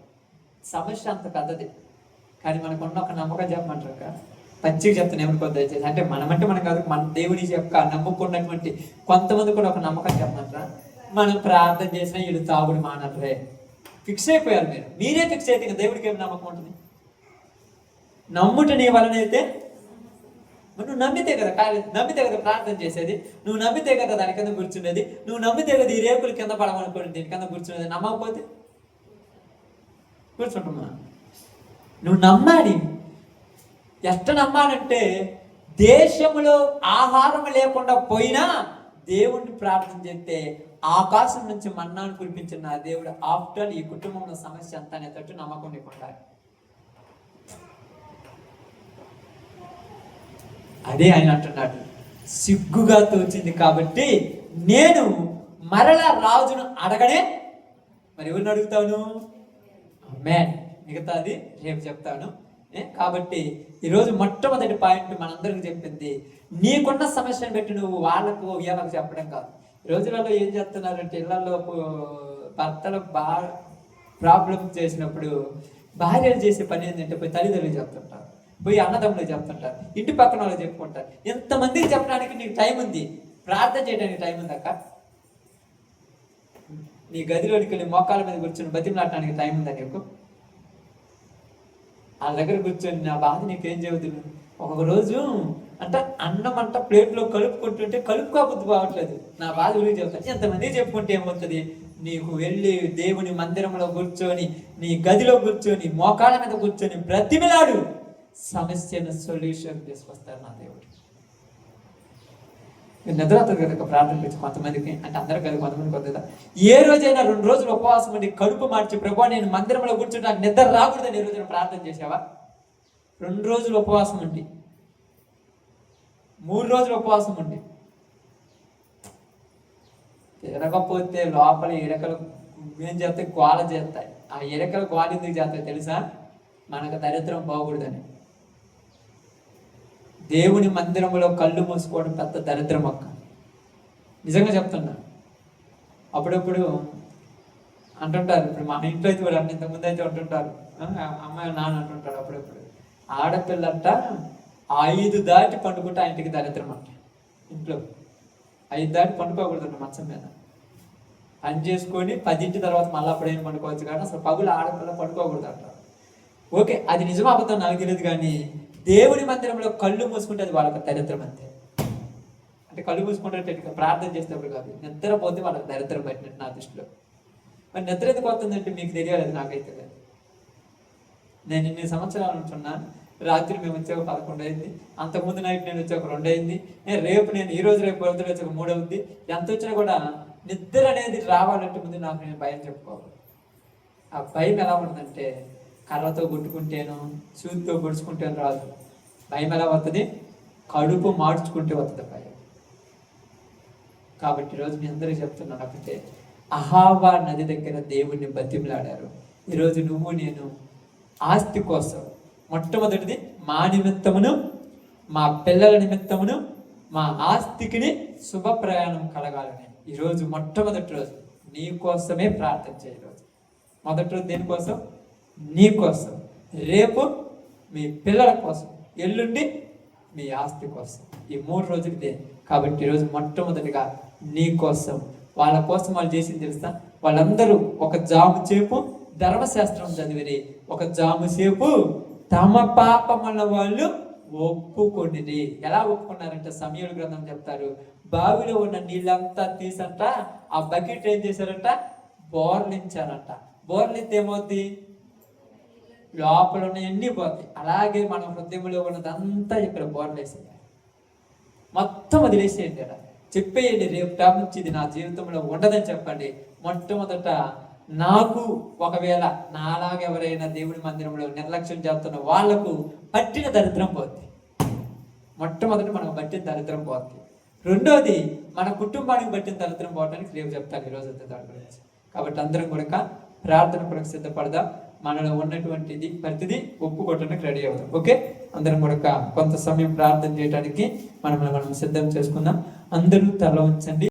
సమస్య అంత పెద్దది, కానీ మనకున్న ఒక నమ్మకం చెప్పమంటారు. పచ్చిగా చెప్తాను ఏమనుకో దయచేసి. అంటే మనమంటే మనం కాదు, మన దేవుని యొక్క నమ్ముకున్నటువంటి కొంతమంది కూడా ఒక నమ్మకం చెప్పమంటారా? మనం ప్రార్థన చేసినా వీళ్ళు తాగుడు మానట్లే ఫిక్స్ అయిపోయారు. మీరే ఫిక్స్ అయితే ఇంకా దేవుడికి ఏమి నమ్మకం ఉంటుంది? నమ్ముట నీ వలనైతే నువ్వు నమ్మితే కదా నమ్మితే కదా ప్రార్థన చేసేది, నువ్వు నమ్మితే కదా దాని కింద కూర్చునేది, నువ్వు నమ్మితే కదా ఈ రేకుల కింద పడమనుకోండి దీని కింద కూర్చునేది. నమ్మకపోతే కూర్చుంటున్నా. నువ్వు నమ్మాలి. ఎట్ట నమ్మాలంటే దేశంలో ఆహారం లేకుండా పోయినా దేవుణ్ణి ప్రార్థన చేస్తే ఆకాశం నుంచి మన్నాను కురిపించిన నా దేవుడు ఆఫ్టర్ ఈ కుటుంబంలో సమస్య అంతా అనేటట్టు నమ్మకం నీకు ఉండాలి. అదే ఆయన అంటున్నాడు, సిగ్గుగా తోచింది కాబట్టి నేను మరలా రాజును అడగనే. మరి ఎవరిని అడుగుతాను? ఆమేన్. మిగతాది రేపు చెప్తాను. కాబట్టి ఈరోజు మొట్టమొదటి పాయింట్ మనందరికి చెప్పింది, నీకున్న సమస్యను పెట్టి నువ్వు వాళ్ళకు వీళ్ళకు చెప్పడం కాదు. ఈ రోజులలో ఏం చేస్తున్నారంటే ఇళ్లలో భర్తలు ప్రాబ్లం చేసినప్పుడు భార్యలు చేసే పని ఏంటంటే పోయి తల్లిదండ్రులు చెప్తుంటారు, పోయి అన్నదమ్ములు చెప్తుంటారు, ఇంటి పక్కన వాళ్ళు చెప్పుకుంటారు. ఎంతమందికి చెప్పడానికి నీకు టైం ఉంది? ప్రార్థన చేయడానికి టైం ఉంది అక్క? నీ గదిలోనికి వెళ్ళి మోకాల మీద కూర్చొని బతిమలాడటానికి టైం ఉందా నీకు? వాళ్ళ దగ్గర కూర్చొని నా బాధ నీకేం చెబుతుంది? ఒక రోజు అంటే అన్నం అంట ప్లేట్లో కలుపుకుంటుంటే కలుపుకోబుద్ధి కావట్లేదు, నా బాధ గురించి చెప్తాను. ఎంతమంది చెప్పుకుంటే ఏమవుతుంది? నీకు వెళ్ళి దేవుని మందిరంలో కూర్చొని, నీ గదిలో కూర్చొని, మోకాళ్ళ మీద కూర్చొని బ్రతిమిలాడు, సమస్యను సొల్యూషన్ తీసుకొస్తారు నా దేవుడు. నిద్రవుతుంది కదా ప్రార్థన గురించి కొంతమందికి, అంటే అందరూ కదా, కొంతమంది కొద్దిగా. ఏ రోజైనా 2 రోజులు ఉపవాసం ఉండి కడుపు మార్చి ప్రభు నేను మందిరంలో కూర్చుంటే నిద్ర రాకూడదని ఏ రోజున ప్రార్థన చేసావా? 2 రోజులు ఉపవాసం ఉండి, 3 రోజులు ఉపవాసం ఉండి తిరగకపోతే లోపల ఎరకలు ఏం చేస్తాయి? గోల చేస్తాయి. ఆ ఎరకలు గోల ఎందుకు చేస్తాయి తెలుసా? మనకు దరిద్రం పోకూడదని. దేవుని మందిరంలో కళ్ళు మూసుకోవడం పెద్ద దరిద్రం అక్క, నిజంగా చెప్తున్నా. అప్పుడప్పుడు అంటుంటారు, ఇప్పుడు మన ఇంట్లో అయితే కూడా ఇంతకుముందు అయితే అంటుంటారు, అమ్మాయి నాన్న అంటుంటాడు అప్పుడప్పుడు, ఆడపిల్లంట 5 దాటి పండుకుంటే ఆ ఇంటికి దరిద్రం అంట. ఇంట్లో 5 దాటి పండుకోకూడదు మంచం మీద, పని చేసుకొని 10 తర్వాత మళ్ళీ అప్పుడేం పండుకోవచ్చు, కానీ అసలు పగులు ఆడపిల్ల పండుకోకూడదు అంటారు. ఓకే, అది నిజం అబద్ధం నాకు తెలియదు, కానీ దేవుని మందిరంలో కళ్ళు మూసుకుంటే అది వాళ్ళకి దరిద్రం అంతే. అంటే కళ్ళు మూసుకుంటే ప్రార్థన చేసేటప్పుడు కాదు, నిద్రపోతే వాళ్ళకి దరిద్రం పట్టినట్టు నా దృష్టిలో. మరి నిద్ర ఎందుకు వస్తుందంటే మీకు తెలియాలి, నాకైతే లేదు. నేను 2 సంవత్సరాలు ఉంటున్నా, రాత్రి మేము వచ్చాక 11 అయింది, అంతకుముందు నైట్ నేను వచ్చాక 2 అయింది, నేను ఈ రోజు రేపు పొద్దున వచ్చాక 3 అవుద్ది. ఎంత వచ్చినా కూడా నిద్ర అనేది రావాలంటే ముందు నాకు నేను భయం చెప్పుకోవాలి. ఆ భయం ఎలా ఉంటుందంటే, కర్రతో కొట్టుకుంటేను సూదితో పొడుచుకుంటేను రాదు. భయం ఎలా వస్తుంది? కడుపు మార్చుకుంటే వస్తుంది భయం. కాబట్టి ఈరోజు మీ అందరికీ చెప్తున్నాను, అప్పుడే అహావా నది దగ్గర దేవుణ్ణి బతిమలాడారు. ఈరోజు నువ్వు నేను ఆస్తి కోసం, మొట్టమొదటిది మా నిమిత్తమును, మా పిల్లల నిమిత్తమును, మా ఆస్తికిని శుభ ప్రయాణం కలగాలని ఈరోజు మొట్టమొదటి రోజు నీ కోసమే ప్రార్థన చేయ. రోజు మొదటి రోజు దేనికోసం? నీ కోసం. రేపు మీ పిల్లల కోసం, ఎల్లుండి మీ ఆస్తి కోసం. ఈ 3 రోజులు ఇదే. కాబట్టి ఈరోజు మొట్టమొదటిగా నీ కోసం, వాళ్ళ కోసం వాళ్ళు చేసింది తెలుసా? వాళ్ళందరూ ఒక జాము సేపు ధర్మశాస్త్రం చదివిరి, ఒక జాము సేపు తమ పాపముల వాళ్ళు ఒప్పుకొనిది. ఎలా ఒప్పుకున్నారంటే సమూయేలు గ్రంథం చెప్తారు, బావిలో ఉన్న నీళ్ళంతా తీసంట ఆ బకెట్ ఏం చేశారంట? బోర్లించారంట. బోర్లింతే ఏమవుద్ది? లోపల ఉన్న ఎన్ని పోతాయి. అలాగే మన హృదయంలో ఉన్నదంతా ఇక్కడ బోర్లేసేయాలి, మొత్తం వదిలేసేయండి. అలా చెప్పేయండి, రేపు టైం నుంచి ఇది నా జీవితంలో ఉండదని చెప్పండి. మొట్టమొదట నాకు ఒకవేళ నాలాగెవరైనా దేవుడి మందిరంలో నిర్లక్ష్యం చేస్తున్న వాళ్లకు పట్టిన దరిద్రం పోద్ది. మొట్టమొదటి మనకు పట్టిన దరిద్రం పోద్ది. రెండోది మన కుటుంబానికి పట్టిన దరిద్రం పోవడానికి రేపు చెప్తాను ఈరోజు దాని గురించి. కాబట్టి అందరం కూడా ప్రార్థన కొరకు సిద్ధపడదాం. మనలో ఉన్నటువంటిది ప్రతిదీ ఒప్పుకోవటానికి రెడీ అవుతాం. ఓకే, అందరం కూడా కొంత సమయం ప్రార్థన చేయడానికి మనం సిద్ధం చేసుకుందాం. అందరూ తల ఉంచండి.